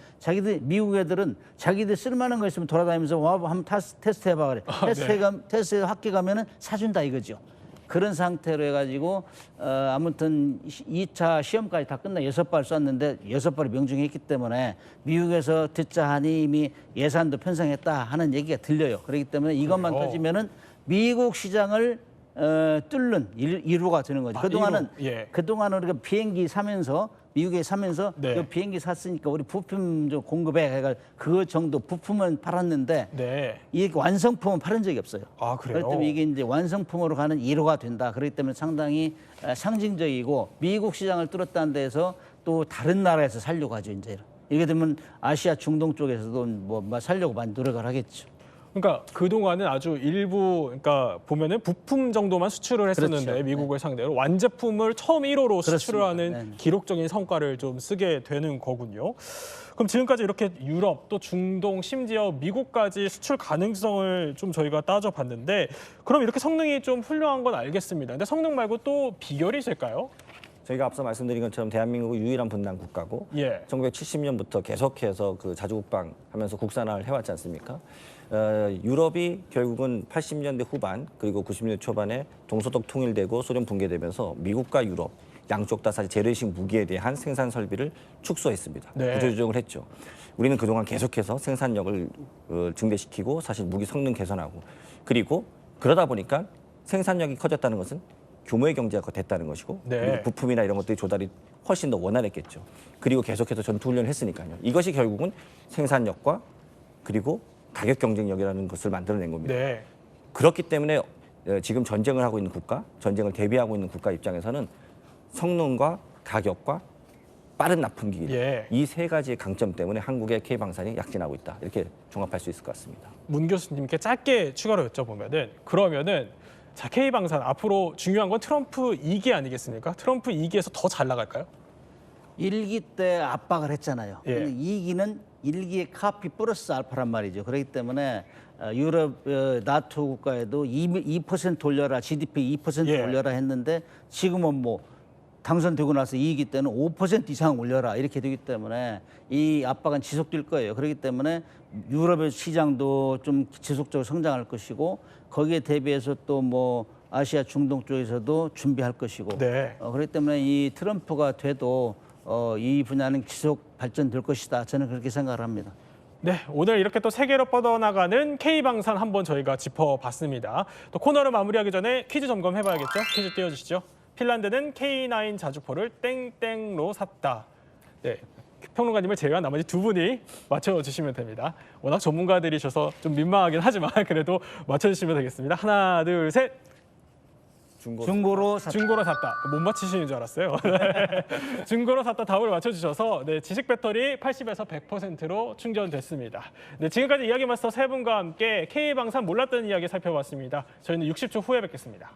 미국 애들은 자기들 쓸만한 거 있으면 돌아다니면서 와 한번 테스트 해봐 그래. 테스트 학교 가면은 사준다 이거죠. 그런 상태로 해가지고 아무튼 2차 시험까지 다 끝나 6발 쐈는데 6발이 명중했기 때문에 미국에서 듣자 하니 이미 예산도 편성했다 하는 얘기가 들려요. 그렇기 때문에 이것만 터지면은 미국 시장을 뚫는 1호가 되는 거죠. 그동안은 우리가 비행기 사면서 미국에 사면서 그 비행기 샀으니까 우리 부품 좀 공급해 해가 그 정도 부품은 팔았는데 이 완성품은 팔은 적이 없어요. 아, 그래요? 그렇기 때문에 이게 이제 완성품으로 가는 1호가 된다. 그렇기 때문에 상당히 상징적이고 미국 시장을 뚫었다는 데서 또 다른 나라에서 살려고 하죠. 이제 이렇게 되면 아시아 중동 쪽에서도 뭐 살려고 많이 노력을 하겠죠. 그러니까 그동안은 아주 일부 그러니까 보면은 부품 정도만 수출을 했었는데 그렇죠. 미국을 상대로 완제품을 처음 1호로 수출을 그렇습니다. 하는 기록적인 성과를 좀 쓰게 되는 거군요. 그럼 지금까지 이렇게 유럽 또 중동 심지어 미국까지 수출 가능성을 좀 저희가 따져봤는데 그럼 이렇게 성능이 좀 훌륭한 건 알겠습니다. 근데 성능 말고 또 비결이 있을까요? 저희가 앞서 말씀드린 것처럼 대한민국은 유일한 분단 국가고 1970년부터 계속해서 그 자주국방 하면서 국산화를 해왔지 않습니까? 유럽이 결국은 80년대 후반 그리고 90년대 초반에 동서독 통일되고 소련 붕괴되면서 미국과 유럽 양쪽 다 사실 재래식 무기에 대한 생산 설비를 축소했습니다. 구조조정을 했죠. 우리는 그동안 계속해서 생산력을 증대시키고 사실 무기 성능 개선하고 그리고 그러다 보니까 생산력이 커졌다는 것은 규모의 경제가 됐다는 것이고 그리고 부품이나 이런 것들이 조달이 훨씬 더 원활했겠죠. 그리고 계속해서 전투훈련을 했으니까요. 이것이 결국은 생산력과 그리고 가격 경쟁력이라는 것을 만들어낸 겁니다. 그렇기 때문에 지금 전쟁을 하고 있는 국가, 전쟁을 대비하고 있는 국가 입장에서는 성능과 가격과 빠른 납품기기 이 세 가지의 강점 때문에 한국의 K방산이 약진하고 있다. 이렇게 종합할 수 있을 것 같습니다. 문 교수님께 짧게 추가로 여쭤보면은 그러면은 자 K방산 앞으로 중요한 건 트럼프 2기 아니겠습니까? 트럼프 2기에서 더 잘 나갈까요? 1기 때 압박을 했잖아요. 근데 2기는 1기의 카피 플러스 알파란 말이죠. 그렇기 때문에 유럽 나토 국가에도 2% 올려라, GDP 2% 올려라 했는데 지금은 뭐 당선되고 나서 이익이 때는 5% 이상 올려라 이렇게 되기 때문에 이 압박은 지속될 거예요. 그렇기 때문에 유럽의 시장도 좀 지속적으로 성장할 것이고 거기에 대비해서 또 뭐 아시아 중동 쪽에서도 준비할 것이고 네. 그렇기 때문에 이 트럼프가 돼도 이 분야는 지속 발전될 것이다. 저는 그렇게 생각을 합니다. 네, 오늘 이렇게 또 세계로 뻗어나가는 K방산 한번 저희가 짚어봤습니다. 또 코너를 마무리하기 전에 퀴즈 점검해봐야겠죠? 퀴즈 띄워주시죠. 핀란드는 K9 자주포를 땡땡로 샀다. 네, 평론가님을 제외한 나머지 두 분이 맞춰주시면 됩니다. 워낙 전문가들이셔서 좀 민망하긴 하지만 그래도 맞춰주시면 되겠습니다. 하나, 둘, 셋. 중고로 샀다. 못 맞히시는 줄 알았어요. 중고로 샀다 답을 맞춰주셔서 네, 지식 배터리 80에서 100%로 충전됐습니다. 네, 지금까지 이야기 마스터 세 분과 함께 K방산 몰랐던 이야기 살펴봤습니다. 저희는 60초 후에 뵙겠습니다.